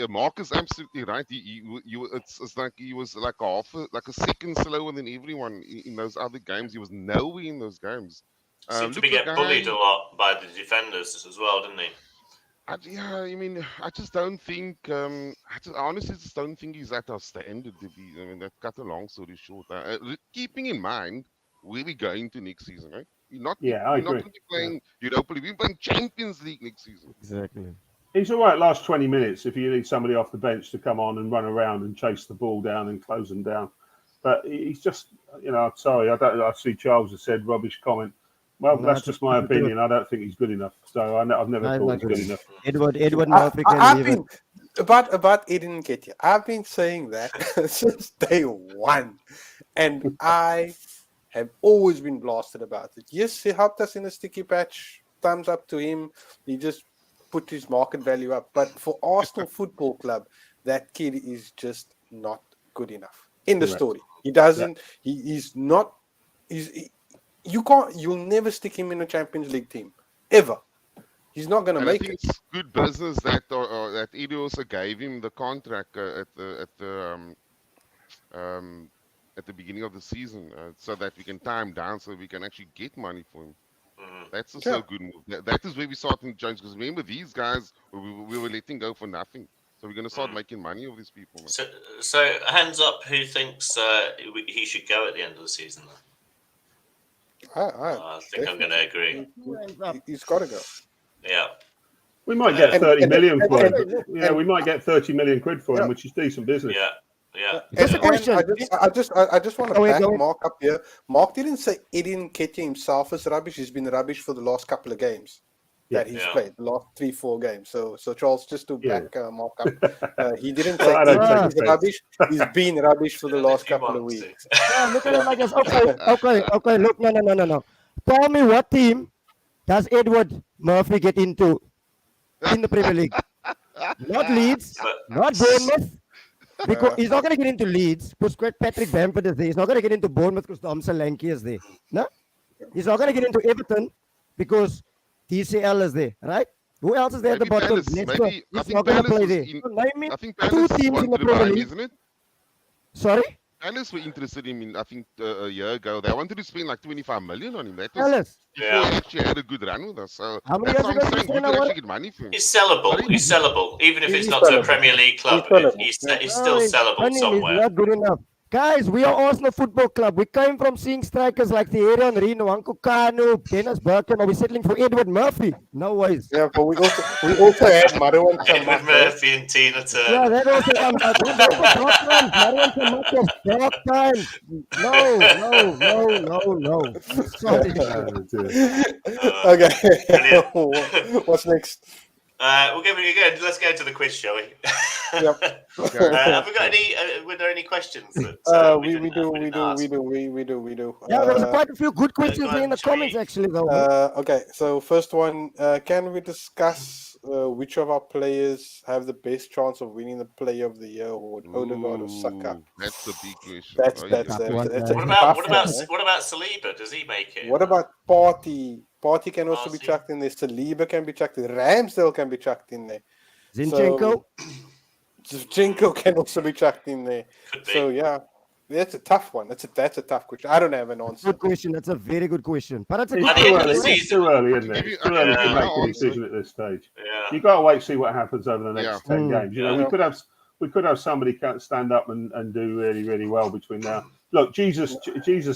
Speaker 5: Mark is absolutely right. It's like he was like a second slower than everyone in those other games. He was nowhere in those games.
Speaker 1: Seemed to be getting bullied a lot by the defenders as well, didn't he?
Speaker 5: I just don't think. I honestly just don't think he's at our standard. That cut a long story short. Keeping in mind where we're going to next season, right?
Speaker 4: I
Speaker 5: We're not
Speaker 4: agree.
Speaker 5: going to be playing Europa League. We're playing Champions League next season.
Speaker 3: Exactly.
Speaker 4: He's all right last 20 minutes if you need somebody off the bench to come on and run around and chase the ball down and close them down. But he's just, sorry, I see Charles has said rubbish comment. Well, that's just my opinion. I don't think he's good enough. So I've never thought he's good enough.
Speaker 3: Edward Murphy
Speaker 2: I've been about Eden Nketiah. I've been saying that since day one, and I have always been blasted about it. Yes, he helped us in a sticky patch. Thumbs up to him. He just put his market value up. But for Arsenal Football Club, that kid is just not good enough. In the story, he doesn't. Yeah. He's not. You'll never stick him in a Champions League team ever. He's not going to make it.
Speaker 5: It's good business that Eddie also gave him the contract at the beginning of the season, so that we can tie him down, so we can actually get money for him. That's also a good move. That is where we start in Jones, because remember these guys we were letting go for nothing. So we're going to start making money of these people. Man.
Speaker 1: So hands up, who thinks he should go at the end of the season? I think I'm going to agree.
Speaker 2: He's got to go.
Speaker 1: Yeah.
Speaker 4: We might get 30 million for him. We might get 30 million quid for him, which is decent business.
Speaker 1: Yeah.
Speaker 2: Just a question. I just want to back Mark up here. Mark didn't say Eden Nketiah himself is rubbish. He's been rubbish for the last couple of games that he's played, the last 3-4 games. So Charles, just to back Mark up, he didn't say he's rubbish. He's been rubbish for the last couple of weeks.
Speaker 3: Look at him like this. Okay. Look, no. Tell me, what team does Edward Murphy get into in the Premier League? Not Leeds, not Bournemouth. Because he's not going to get into Leeds because Patrick Bamford is there. He's not going to get into Bournemouth because Tom Solanke is there. No? He's not going to get into Everton because TCL is there, right? Who else is there at the bottom? He's not going to play there. Name me two teams in the Premier League. Isn't it? Sorry?
Speaker 5: Palace were interested in him, I think, a year ago. They wanted to spend like 25 million on him. That
Speaker 3: was
Speaker 5: before he actually had a good run with us. So
Speaker 3: how many years ago
Speaker 5: we could actually get money for him.
Speaker 1: He's sellable. He's sellable. Even if it's not to a Premier League club, he's still sellable somewhere.
Speaker 3: He's not good enough. Guys, we are Arsenal Football Club. We came from seeing strikers like Thierry Henry, Nwankwo Kanu, Dennis Bergkamp. Are we settling for Edward Murphy? No ways.
Speaker 2: Yeah, but we also had Marouane
Speaker 1: Edward Murphy and Tina Turner.
Speaker 3: Yeah, that also comes out. Marouane Samatta, dark times. No. Sorry.
Speaker 2: Okay. What's next?
Speaker 1: Let's go to the quiz, shall we?
Speaker 2: Yep.
Speaker 1: Have we got any? Were there any questions?
Speaker 2: We do.
Speaker 3: Yeah, there's quite a few good questions in the comments, actually, though.
Speaker 2: Okay, so first one, can we discuss which of our players have the best chance of winning the Player of the Year award, Odegaard or Saka?
Speaker 5: That's a big question.
Speaker 2: That's
Speaker 1: what about Saliba? Does he make it?
Speaker 2: What about Partey? Partey can also be chucked in there. Saliba can be chucked in there. Ramsdale can be chucked in there.
Speaker 3: Zinchenko
Speaker 2: can also be chucked in there. So yeah, that's a tough one. That's a tough question. I don't have an answer.
Speaker 3: Good question. That's a very good question. But it's
Speaker 4: too early, isn't it? It's too early to make a decision at this stage.
Speaker 1: Yeah.
Speaker 4: You've got to wait to see what happens over the next 10 games. We could have somebody stand up and do really, really well between now. Look, Jesus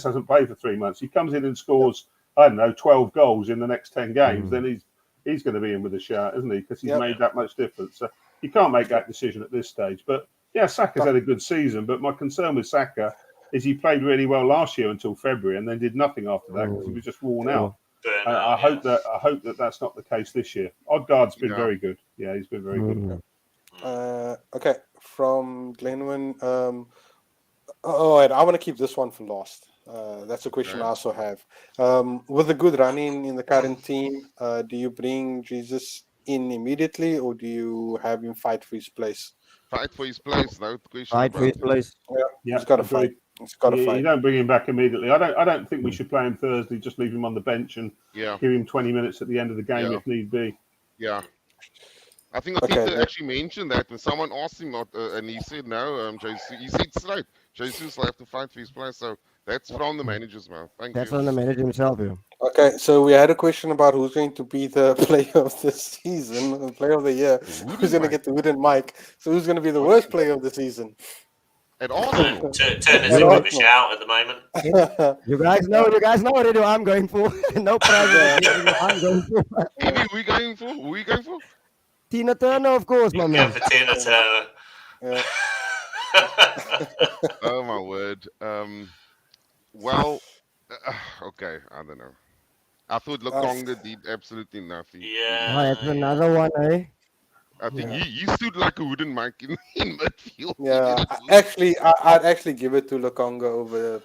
Speaker 4: hasn't played for 3 months. He comes in and scores, 12 goals in the next 10 games. Then he's going to be in with a shout, isn't he? Because he's made that much difference. So you can't make that decision at this stage. But yeah, Saka's had a good season. But my concern with Saka is he played really well last year until February and then did nothing after that because he was just worn out. I hope that that's not the case this year. Odegaard's been very good. Yeah, he's been very good.
Speaker 2: Okay, from Glenwyn. I want to keep this one for last. That's a question I also have. With a good running in the current team, do you bring Jesus in immediately or do you have him fight for his place?
Speaker 5: Fight for his place, no question.
Speaker 3: Fight for his place.
Speaker 2: Yeah, he's got to fight.
Speaker 4: You don't bring him back immediately. I don't think we should play him Thursday. Just leave him on the bench and give him 20 minutes at the end of the game if need be.
Speaker 5: Yeah. I think Peter actually mentioned that when someone asked him, and he said no. He said straight, Jesus will have to fight for his place. So that's from the manager's mouth.
Speaker 3: That's from the manager himself.
Speaker 2: Okay, so we had a question about who's going to be the player of the season, the player of the year. Who's going to get the wooden mic? So who's going to be the worst player of the season?
Speaker 5: At Arsenal.
Speaker 1: Turner's a bit of a shout at the moment.
Speaker 3: You guys know already what I'm going for. No prizes. I'm going for.
Speaker 5: Who are we going for? Who are we going for?
Speaker 3: Tina Turner, of course, my
Speaker 1: Go
Speaker 3: man.
Speaker 1: for Tina Turner.
Speaker 2: Yeah.
Speaker 5: Oh my word. Well, okay, I don't know. I thought Lokonga did absolutely nothing.
Speaker 1: Yeah.
Speaker 3: Oh, that's another one, eh?
Speaker 5: I think he stood like a wooden mic in midfield.
Speaker 2: Yeah, I'd actually give it to Lokonga over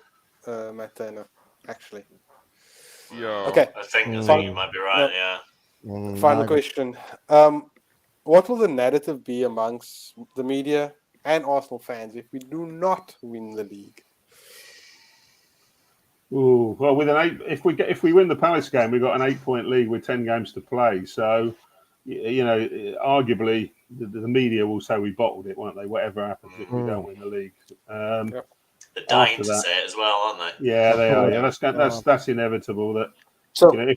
Speaker 2: Matt Turner. Actually.
Speaker 5: Yeah.
Speaker 2: Okay.
Speaker 1: I think you might be right. Yeah.
Speaker 2: Final question. What will the narrative be amongst the media and Arsenal fans if we do not win the league?
Speaker 4: Ooh, well, with if we win the Palace game, we've got an 8-point lead with 10 games to play. So, you know, arguably the media will say we bottled it, won't they? Whatever happens if we don't win the league.
Speaker 1: They're dying to say it as well, aren't they?
Speaker 4: Yeah, they are. Yeah, that's inevitable. That
Speaker 2: So,
Speaker 4: you know,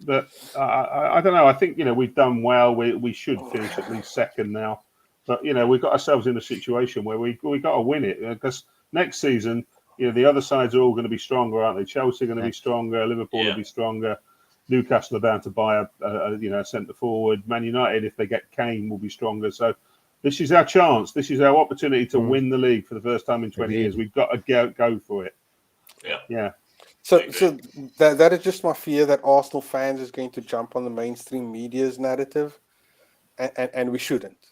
Speaker 4: but I don't know. I think we've done well. We should finish at least second now. But we've got ourselves in a situation where we got to win it because next season. The other sides are all going to be stronger, aren't they? Chelsea are going to be stronger. Liverpool will be stronger. Newcastle are bound to buy a centre forward. Man United, if they get Kane, will be stronger. So this is our chance. This is our opportunity to win the league for the first time in 20 years. We've got to go for it. Yeah.
Speaker 2: So that is just my fear that Arsenal fans is going to jump on the mainstream media's narrative, and we shouldn't.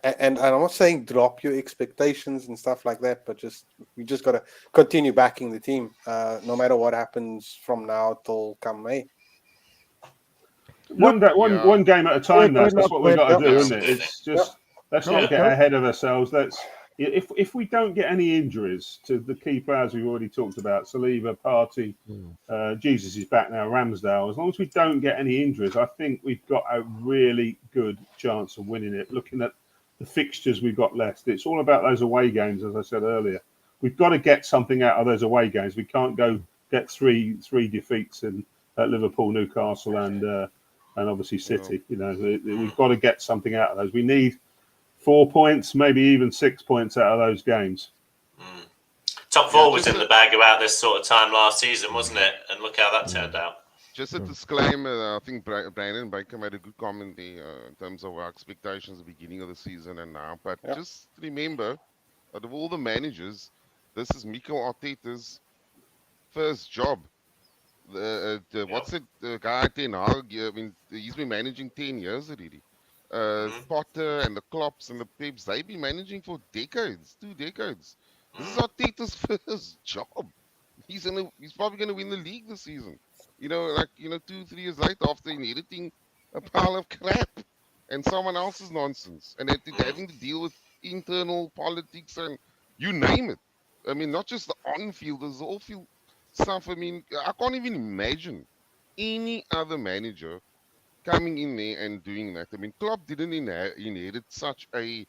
Speaker 2: And I'm not saying drop your expectations and stuff like that, but we just got to continue backing the team, no matter what happens from now till come May.
Speaker 4: One game at a time. That's what we've got to do, isn't it? It's just let's not get ahead of ourselves. If we don't get any injuries to the key players we've already talked about, Saliba, Partey, Jesus is back now, Ramsdale. As long as we don't get any injuries, I think we've got a really good chance of winning it. Looking at the fixtures we've got left, it's all about those away games. As I said earlier, we've got to get something out of those away games. We can't go get three defeats at Liverpool, Newcastle, and obviously City. We've got to get something out of those. We need 4 points, maybe even 6 points out of those games.
Speaker 1: Top four was in the bag about this sort of time last season, wasn't it? And look how that turned out.
Speaker 5: Just a disclaimer, I think Brandon Baker made a good comment there in terms of our expectations at the beginning of the season and now. But just remember, out of all the managers, this is Mikel Arteta's first job. The guy Ten Hag, I mean, he's been managing 10 years already. Potter and the Klopps and the Peps, they've been managing for decades, 2 decades. This is Arteta's first job. He's probably going to win the league this season. 2-3 years later, after inheriting a pile of crap and someone else's nonsense, and having to deal with internal politics and you name it. I mean, not just the on-field, there's off-field stuff. I mean, I can't even imagine any other manager coming in there and doing that. I mean, Klopp didn't inherit such a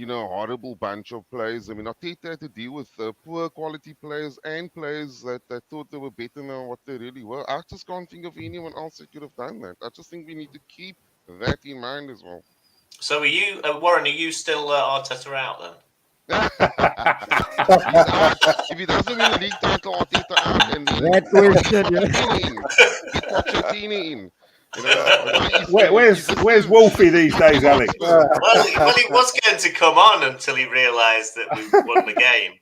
Speaker 5: horrible bunch of players. I mean, Arteta had to deal with poor quality players and players that thought they were better than what they really were. I just can't think of anyone else that could have done that. I just think we need to keep that in mind as well.
Speaker 1: So, Warren? Are you still Arteta out then?
Speaker 5: If he doesn't win the league title, Arteta out, and then
Speaker 3: that question,
Speaker 5: get Pochettino in.
Speaker 4: Where's Wolfie these days, Alex?
Speaker 1: Well, he was going to come on until he realised that we won the game.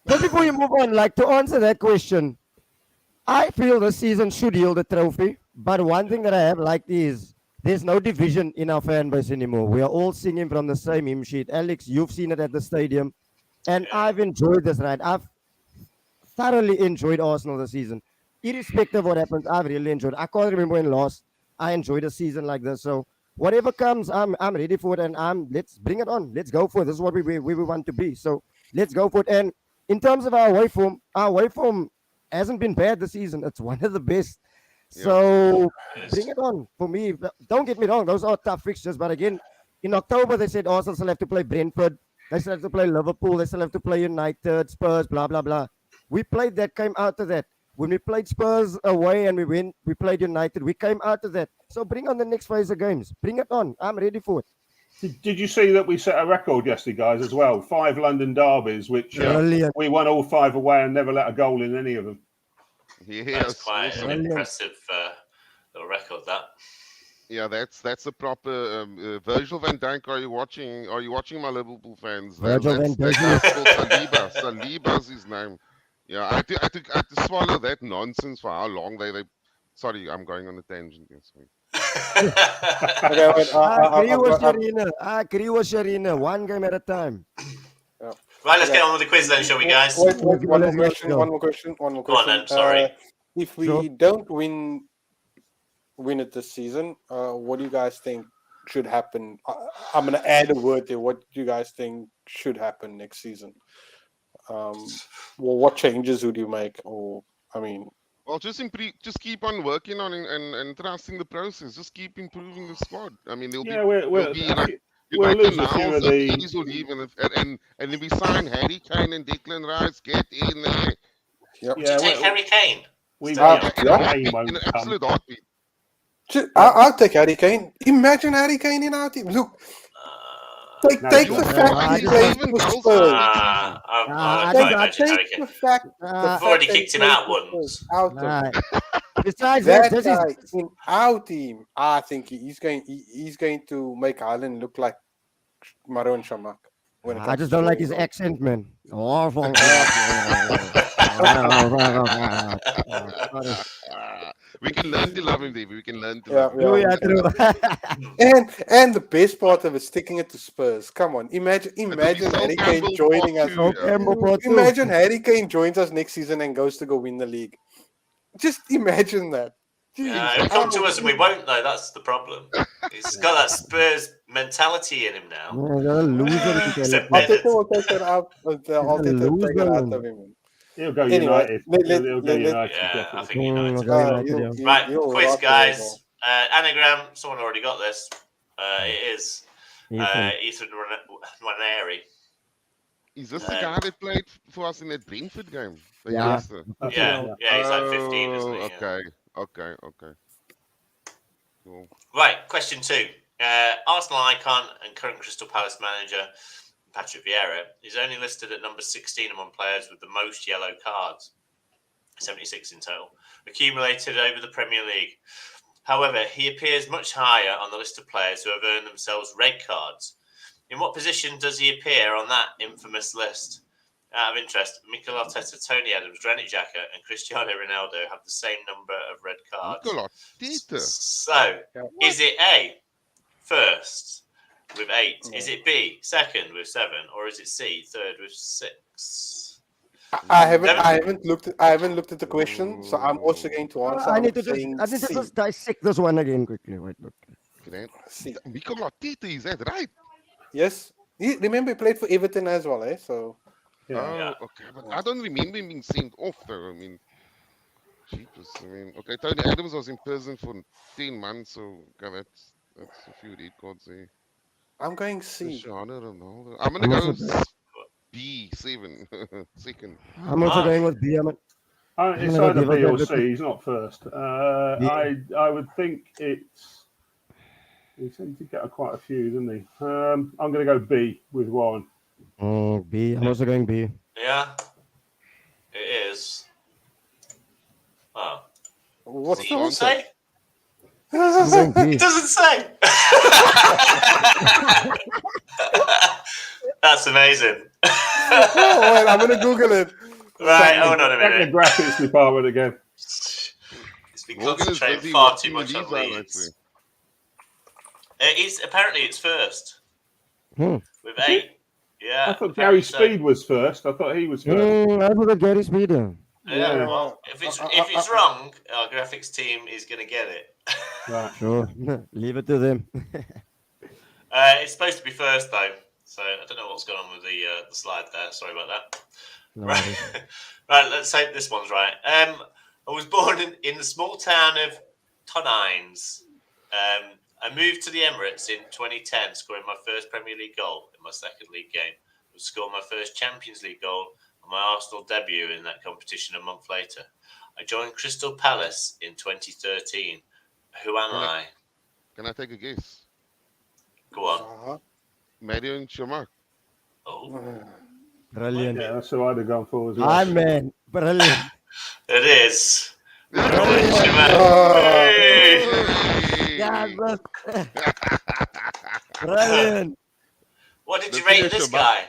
Speaker 3: Just before you move on, like to answer that question, I feel the season should yield a trophy. But one thing that I have liked is there's no division in our fan base anymore. We are all singing from the same hymn sheet. Alex, you've seen it at the stadium, and I've enjoyed this ride. I've thoroughly enjoyed Arsenal this season. Irrespective of what happens, I've really enjoyed it. I can't remember when last I enjoyed a season like this. So whatever comes, I'm ready for it, and let's bring it on. Let's go for it. This is what we want to be. So let's go for it. And in terms of our away form hasn't been bad this season. It's one of the best. So bring it on. For me, don't get me wrong, those are tough fixtures. But again, in October they said Arsenal still have to play Brentford. They still have to play Liverpool. They still have to play United, Spurs, blah, blah, blah. We played that, came out of that. When we played Spurs away and we played United, we came out of that. So bring on the next phase of games. Bring it on. I'm ready for it.
Speaker 4: Did you see that we set a record yesterday, guys, as well? 5 London derbies, which we won all 5 away and never let a goal in any of them.
Speaker 1: That's quite an impressive little record, that.
Speaker 5: Yeah, that's a proper Virgil van Dijk. Are you watching my Liverpool fans?
Speaker 3: Virgil van Dijk.
Speaker 5: That's called Saliba. Saliba's his name. Yeah, I had to swallow that nonsense for how long they. Sorry, I'm going on a tangent. Sorry.
Speaker 3: Okay, wait, I agree with Sharina. One game at a time.
Speaker 2: Yeah.
Speaker 1: Right, let's get on with the quiz then, shall we, guys?
Speaker 2: Wait, one more question.
Speaker 1: Go on then, sorry.
Speaker 2: If we don't win it this season, what do you guys think should happen? I'm going to add a word there. What do you guys think should happen next season? Well, what changes would you make?
Speaker 5: Well, just keep on working on it and trusting the process. Just keep improving the squad. I mean, we'll lose a few of these will leave, and if we sign Harry Kane and Declan Rice, get in there.
Speaker 2: Yep.
Speaker 1: Would you take Harry Kane?
Speaker 4: In an
Speaker 5: absolute heartbeat.
Speaker 2: I'll take Harry Kane. Imagine Harry Kane in our team. Look. Take the fact he plays for Spurs.
Speaker 1: I've already kicked him out once.
Speaker 3: Besides
Speaker 2: that guy in our team, I think he's going to make Ireland look like Marouane Chamakh.
Speaker 3: I just don't like his accent, man.
Speaker 5: We can learn to love him, David. We can learn to love him.
Speaker 2: And the best part of it, sticking it to Spurs. Come on, imagine Harry Kane joining us. Imagine Harry Kane joins us next season and goes to go win the league. Just imagine that.
Speaker 1: He'll come to us and we won't, though. That's the problem. He's got that Spurs mentality in him now.
Speaker 2: I'll take it out of him.
Speaker 4: He'll go United.
Speaker 1: He'll go United. Yeah, I think United. Right, quiz, guys. Anagram, someone already got this. It is Ethan Ranieri.
Speaker 5: Is this the guy that played for us in that Brentford game?
Speaker 1: Yeah, he's like 15, isn't he?
Speaker 5: Okay. Cool.
Speaker 1: Right, question 2. Arsenal icon and current Crystal Palace manager Patrick Vieira is only listed at number 16 among players with the most yellow cards, 76 in total, accumulated over the Premier League. However, he appears much higher on the list of players who have earned themselves red cards. In what position does he appear on that infamous list? Out of interest, Mikel Arteta, Tony Adams, Granit Xhaka and Cristiano Ronaldo have the same number of red cards. So, is it A, first with 8? Is it B, second with 7? Or is it C, third with 6?
Speaker 2: I haven't looked at the question, so I'm also going to answer.
Speaker 3: I need to just dissect this one again quickly. Wait, look.
Speaker 5: Mikel Arteta, is that right?
Speaker 2: Yes. Remember, he played for Everton as well, eh? So.
Speaker 5: Yeah. Okay, but I don't remember him being sent off though. I mean, jeepers. Okay, Tony Adams was in prison for 10 months, so that's a few red cards there.
Speaker 2: I'm going C.
Speaker 5: I'm gonna go B, 7, second.
Speaker 3: I'm also going with B.
Speaker 4: It's either B or C. He's not first. I would think it's. He seemed to get quite a few, didn't he? I'm going to go B with Warren.
Speaker 3: B. I'm also going B.
Speaker 1: Yeah, it is. Oh.
Speaker 2: What's
Speaker 1: the answer? Say?
Speaker 3: It
Speaker 1: doesn't say. That's amazing.
Speaker 2: Wait, I'm going to Google it.
Speaker 1: Right, hold on a minute.
Speaker 4: The graphics department again.
Speaker 1: It's been concentrating far too much on Leeds. Apparently it's first. With 8. Yeah.
Speaker 4: I thought Gary Speed was first. I thought he was first.
Speaker 3: I thought Gary Speed.
Speaker 1: Yeah, well, if it's wrong, our graphics team is going to get it.
Speaker 3: Right. Sure. Leave it to them.
Speaker 1: It's supposed to be first, though. So I don't know what's going on with the slide there. Sorry about that.
Speaker 3: No,
Speaker 1: right, let's hope this one's right. I was born in the small town of Tonines. I moved to the Emirates in 2010, scoring my first Premier League goal in my second league game. would score my first Champions League goal on my Arsenal debut in that competition a month later. I joined Crystal Palace in 2013. Who am I?
Speaker 5: Can I take a guess?
Speaker 1: Go on.
Speaker 5: Marion Schumacher.
Speaker 1: Oh,
Speaker 3: Brilliant.
Speaker 4: Yeah, that's who I'd have gone for as well.
Speaker 3: Ah, man. Brilliant.
Speaker 1: it is.
Speaker 3: Yeah, brilliant.
Speaker 1: What did you
Speaker 5: Listen
Speaker 1: rate
Speaker 5: to
Speaker 1: this
Speaker 5: Schumacher.
Speaker 1: guy?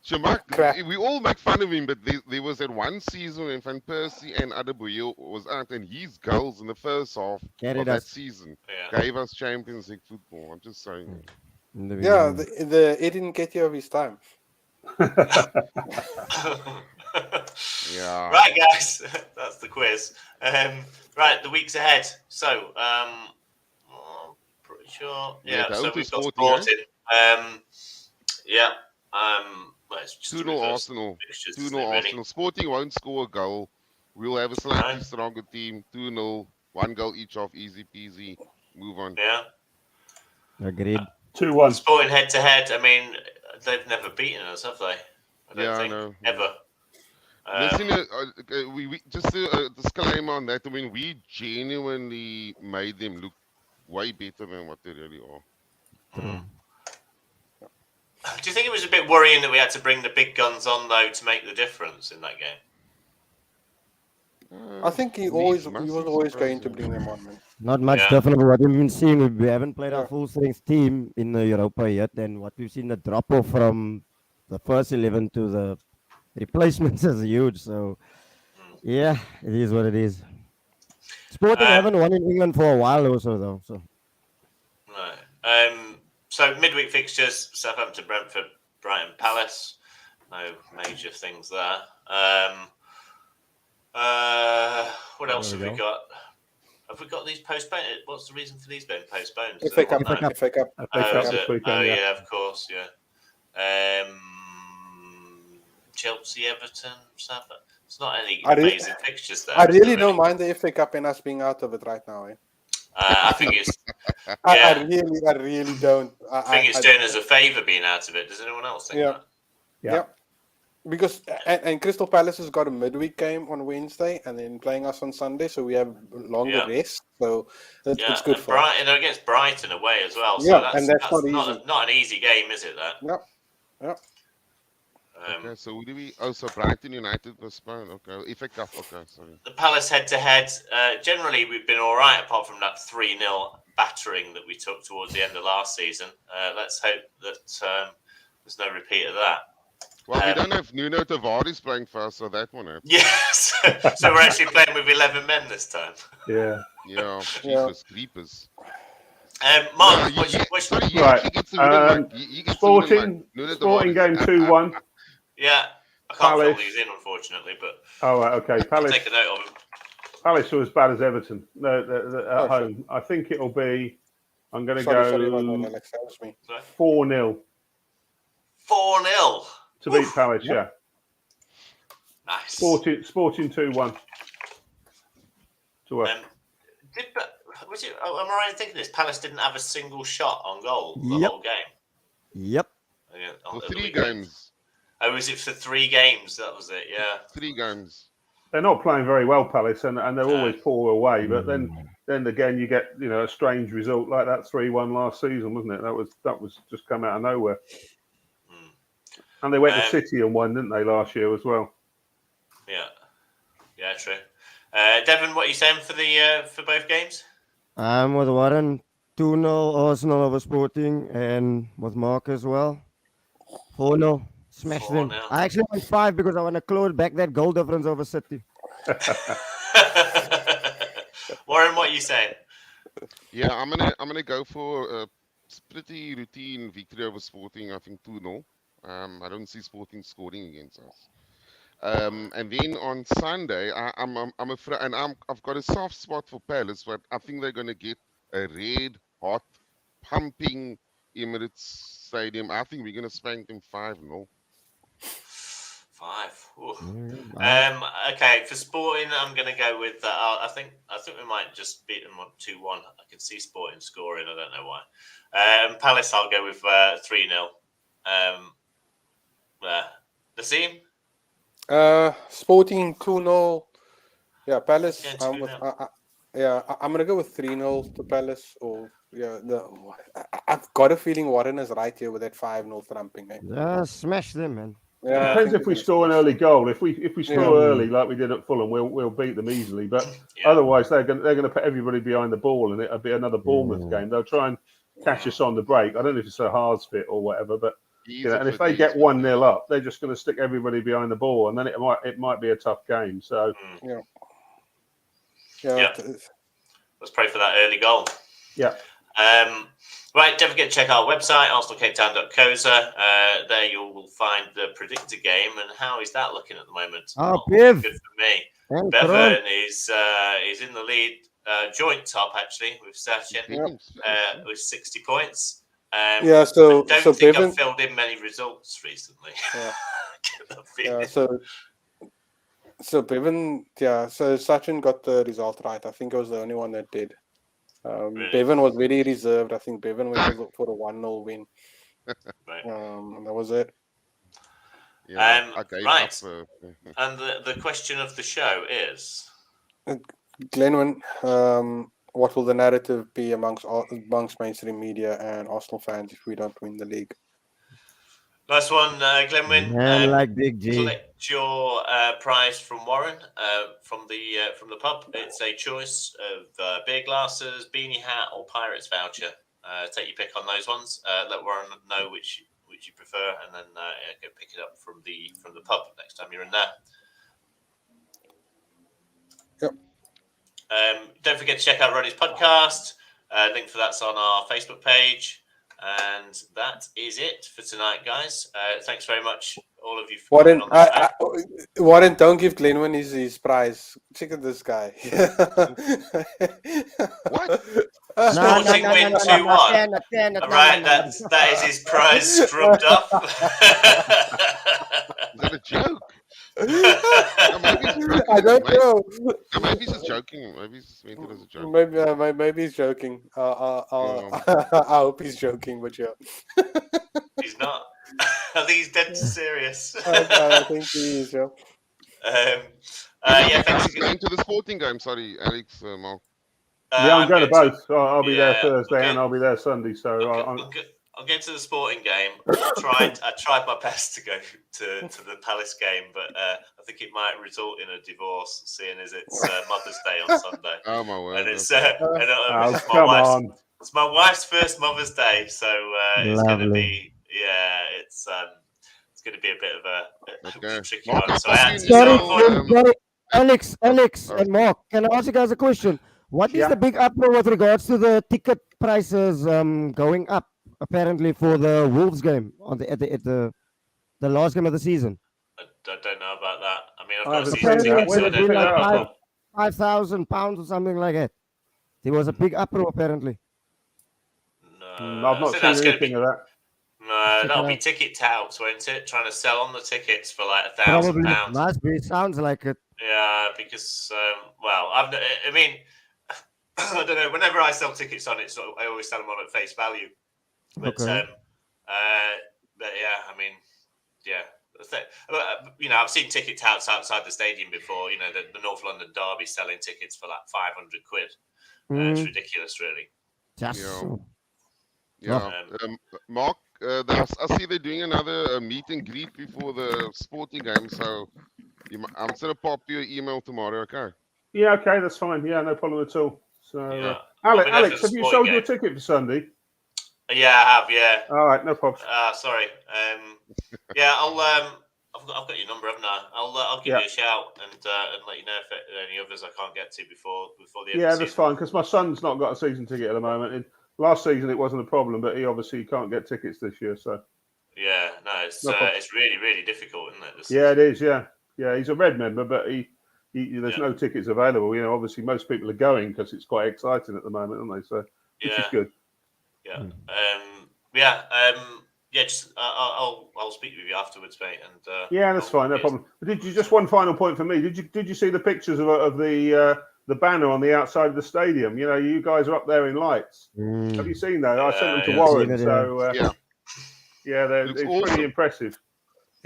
Speaker 5: Schumacher, we all make fun of him, but there was that one season when Van Persie and Adebayo was out, and his goals in the first half
Speaker 3: Carried
Speaker 5: of that
Speaker 3: us.
Speaker 5: season
Speaker 1: Yeah.
Speaker 5: gave us Champions League football. I'm just saying.
Speaker 2: Yeah, the Edin Ketty of his time.
Speaker 5: Yeah.
Speaker 1: Right, guys, that's the quiz. Right, the weeks ahead. So, pretty sure.
Speaker 5: Yeah,
Speaker 1: Yeah, so
Speaker 5: home to
Speaker 1: we've got
Speaker 5: Sporting,
Speaker 1: Sporting. Yeah. Well, it's just
Speaker 5: 2-0 Arsenal.
Speaker 1: fixtures,
Speaker 5: 2-0
Speaker 1: isn't it, really?
Speaker 5: Arsenal. Sporting won't score a goal. We'll have a slightly stronger team. 2-0. 1 goal each off. Easy peasy. Move on.
Speaker 1: Yeah.
Speaker 3: Agreed.
Speaker 4: 2-1.
Speaker 1: Sporting head to head. I mean, they've never beaten us, have they? I don't think.
Speaker 5: I know.
Speaker 1: Ever.
Speaker 5: Listen, we just a disclaimer on that. I mean, we genuinely made them look way better than what they really are.
Speaker 1: Do you think it was a bit worrying that we had to bring the big guns on, though, to make the difference in that game?
Speaker 2: I think he was always going to bring them on, man.
Speaker 3: Not much different from what we've been seeing. We haven't played our full strength team in the Europa yet, and what we've seen, the drop off from the first 11 to the replacements is huge. So, yeah, it is what it is. Sporting haven't won in England for a while also, though. So,
Speaker 1: no. So midweek fixtures: Southampton, Brentford, Brighton, Palace. No major things there. What else have we got? Have we got these postponed? What's the reason for these being postponed?
Speaker 2: FA Cup.
Speaker 1: Oh, yeah, of course, yeah. Chelsea, Everton, Southampton. It's not any amazing fixtures there.
Speaker 2: I really don't mind the FA Cup and us being out of it right now.
Speaker 1: I think it's.
Speaker 2: I really don't.
Speaker 1: I think it's doing us a favour being out of it. Does anyone else think that?
Speaker 2: Yeah. Because and Crystal Palace has got a midweek game on Wednesday and then playing us on Sunday, so we have longer rest. So it's good for us.
Speaker 1: And against Brighton away as well. So
Speaker 2: yeah, that's not easy.
Speaker 1: Not an easy game, is it? That.
Speaker 2: Yeah.
Speaker 5: Okay, so what do we? Oh, so Brighton United postponed. Okay, FA Cup. Okay, sorry.
Speaker 1: The Palace head-to-head. Generally, we've been all right, apart from that 3-0 battering that we took towards the end of last season. Let's hope that there's no repeat of that.
Speaker 5: Well, we don't have Nuno Tavares playing for us, so that won't happen.
Speaker 1: Yes, so we're actually playing with 11 men this time.
Speaker 4: Yeah.
Speaker 5: Yeah, creepers.
Speaker 1: Mark,
Speaker 4: Sporting game 2-1.
Speaker 1: Yeah, I can't fill these in, unfortunately, but.
Speaker 4: Oh, right, okay. Palace.
Speaker 1: Take a note of them.
Speaker 4: Palace are as bad as Everton at home. I think it'll be. I'm going to go 4-0.
Speaker 1: 4-0
Speaker 4: to beat Palace. Yeah.
Speaker 1: Nice.
Speaker 4: Sporting 2-1. To us.
Speaker 1: Was it? Am I right in thinking this? Palace didn't have a single shot on goal the whole game.
Speaker 3: Yep.
Speaker 5: For 3 games.
Speaker 1: Oh, was it for 3 games? That was it. Yeah.
Speaker 5: 3 games.
Speaker 4: They're not playing very well, Palace, and they're always poor away. But then again, you get a strange result like that 3-1 last season, wasn't it? That was just come out of nowhere. And they went to City and won, didn't they, last year as well?
Speaker 1: Yeah, true. Devon, what are you saying for both games?
Speaker 3: I'm with Warren. 2-0 Arsenal over Sporting, and with Mark as well. 4-0. Smash them. I actually went 5 because I want to close back that goal difference over City.
Speaker 1: Warren, what are you saying?
Speaker 5: Yeah, I'm gonna go for a pretty routine victory over Sporting. I think 2-0. I don't see Sporting scoring against us. And then on Sunday, I'm afraid, and I've got a soft spot for Palace, but I think they're gonna get a red hot, pumping Emirates Stadium. I think we're gonna spank them 5-0.
Speaker 1: 5. Okay, for Sporting, I'm going to go with that. I think we might just beat them on 2-1. I can see Sporting scoring. I don't know why. Palace, I'll go with 3-0. Naseem?
Speaker 2: Sporting 2-0. Yeah, Palace.
Speaker 1: Yeah,
Speaker 2: I'm
Speaker 1: 2-0.
Speaker 2: I'm gonna go with 3-0 to Palace. Or I've got a feeling Warren is right here with that 5-0 thumping.
Speaker 3: Smash them, man.
Speaker 2: Yeah,
Speaker 4: Depends if we score an early goal. If we score early like we did at Fulham, we'll beat them easily. But otherwise, they're going to put everybody behind the ball, and it'll be another Bournemouth game. They'll try and catch us on the break. I don't know if it's a hard fit or whatever, but and if they get 1-0 up, they're just going to stick everybody behind the ball, and then it might be a tough game. So
Speaker 1: let's pray for that early goal.
Speaker 4: Yeah.
Speaker 1: Right, don't forget to check our website, arsenalcapetown.coza. There you will find the predictor game, and how is that looking at the moment?
Speaker 3: Oh, Bev.
Speaker 1: Good for me. Bevan is in the lead, joint top actually with Sachin with 60 points.
Speaker 2: So
Speaker 1: don't think
Speaker 2: Bevan,
Speaker 1: I've filled in many results recently.
Speaker 2: So Bevan, so Sachin got the result right. I think I was the only one that did.
Speaker 1: Really?
Speaker 2: Bevan was very reserved. I think Bevan went for a 1-0 win.
Speaker 1: Right.
Speaker 2: And that was it.
Speaker 1: Right. And the question of the show is,
Speaker 2: Glenwyn, what will the narrative be amongst mainstream media and Arsenal fans if we don't win the league?
Speaker 1: Nice one, Glenwyn.
Speaker 3: Man, like Big G.
Speaker 1: Collect your prize from Warren from the pub. It's a choice of beer glasses, beanie hat, or Pirates voucher. Take your pick on those ones. Let Warren know which you prefer, and then go pick it up from the pub next time you're in there.
Speaker 2: Yep.
Speaker 1: Don't forget to check out Ronnie's podcast. Link for that's on our Facebook page. And that is it for tonight, guys. Thanks very much, all of you, for coming on the show.
Speaker 2: Warren, don't give Glenwyn his prize. Check out this guy.
Speaker 5: What?
Speaker 1: Sporting win 2-1. All right, that is his prize scrubbed up.
Speaker 5: Is that a joke?
Speaker 2: I don't know.
Speaker 5: Maybe he's just joking. Maybe he's just meant it as a joke.
Speaker 2: Maybe he's joking. I hope he's joking, but yeah.
Speaker 1: He's not. I think he's dead serious.
Speaker 2: I think he is, yeah.
Speaker 1: Thanks.
Speaker 5: Going to the Sporting game. Sorry, Alex, Mark.
Speaker 4: I'm going to both. I'll be there Thursday and I'll be there Sunday. So
Speaker 1: I'll get to the Sporting game. I tried my best to go to the Palace game, but I think it might result in a divorce, seeing as it's Mother's Day on Sunday.
Speaker 5: Oh my word!
Speaker 1: And it's
Speaker 4: it's
Speaker 1: my wife's first Mother's Day, so it's going to be it's going to be a bit of a tricky one. So I had to
Speaker 3: Alex, and Mark, can I ask you guys a question? What is the big uproar with regards to the ticket prices going up? Apparently for the Wolves game at the last game of the season.
Speaker 1: I don't know about that. I mean, I've got season tickets, so I don't know.
Speaker 3: Like £5,000 or something like that. There was a big uproar apparently.
Speaker 1: No,
Speaker 4: I've not seen anything of that.
Speaker 1: No, that'll be ticket touts, won't it? Trying to sell on the tickets for like £1,000.
Speaker 3: Must be. Sounds like it.
Speaker 1: Yeah, because I mean, I don't know. Whenever I sell tickets on it, I always sell them on at face value. But
Speaker 3: okay.
Speaker 1: But yeah, I mean, yeah. I've seen ticket touts outside the stadium before. You know, the North London Derby selling tickets for like £500. It's ridiculous, really.
Speaker 5: Mark, I see they're doing another meet and greet before the Sporting game, so I'm going to pop your email tomorrow, okay?
Speaker 4: Yeah, okay, that's fine. Yeah, no problem at all. So, Alex, have you sold your ticket for Sunday?
Speaker 1: Yeah, I have. Yeah.
Speaker 4: All right, no problem.
Speaker 1: Sorry. I've got your number, haven't I? I'll give you a shout and let you know if any others I can't get to before the end of the season.
Speaker 4: That's fine because my son's not got a season ticket at the moment. Last season it wasn't a problem, but he obviously can't get tickets this year. So.
Speaker 1: Yeah, no, it's really, really difficult, isn't it?
Speaker 4: It is. Yeah, he's a Red member, but there's no tickets available. You know, obviously most people are going because it's quite exciting at the moment, aren't they? So which is good.
Speaker 1: Yeah. Just I'll speak with you afterwards, mate. And
Speaker 4: that's fine, no problem. But just one final point for me? Did you see the pictures of the banner on the outside of the stadium? You know, you guys are up there in lights. Have you seen that? I sent them to Warren. So it's pretty impressive.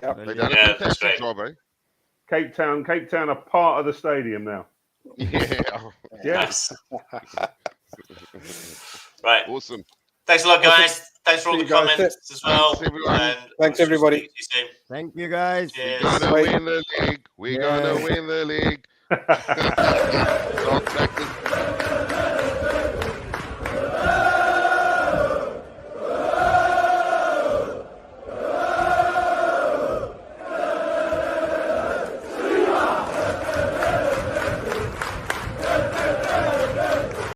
Speaker 2: Yeah.
Speaker 5: They've done a
Speaker 1: Yeah, that's
Speaker 5: fantastic
Speaker 1: great.
Speaker 5: job, eh?
Speaker 4: Cape Town are part of the stadium now.
Speaker 5: Yeah.
Speaker 4: Yes.
Speaker 1: Right.
Speaker 5: Awesome.
Speaker 1: Thanks a lot, guys. Thanks for all
Speaker 2: See
Speaker 1: the
Speaker 2: you guys.
Speaker 1: comments as well.
Speaker 5: Thanks, everyone.
Speaker 1: And
Speaker 2: Thanks,
Speaker 1: we'll
Speaker 2: everybody.
Speaker 1: speak to you soon.
Speaker 3: Thank you, guys.
Speaker 1: Cheers.
Speaker 5: We're gonna
Speaker 2: Bye.
Speaker 5: win the league. We're gonna win the league. Start practice.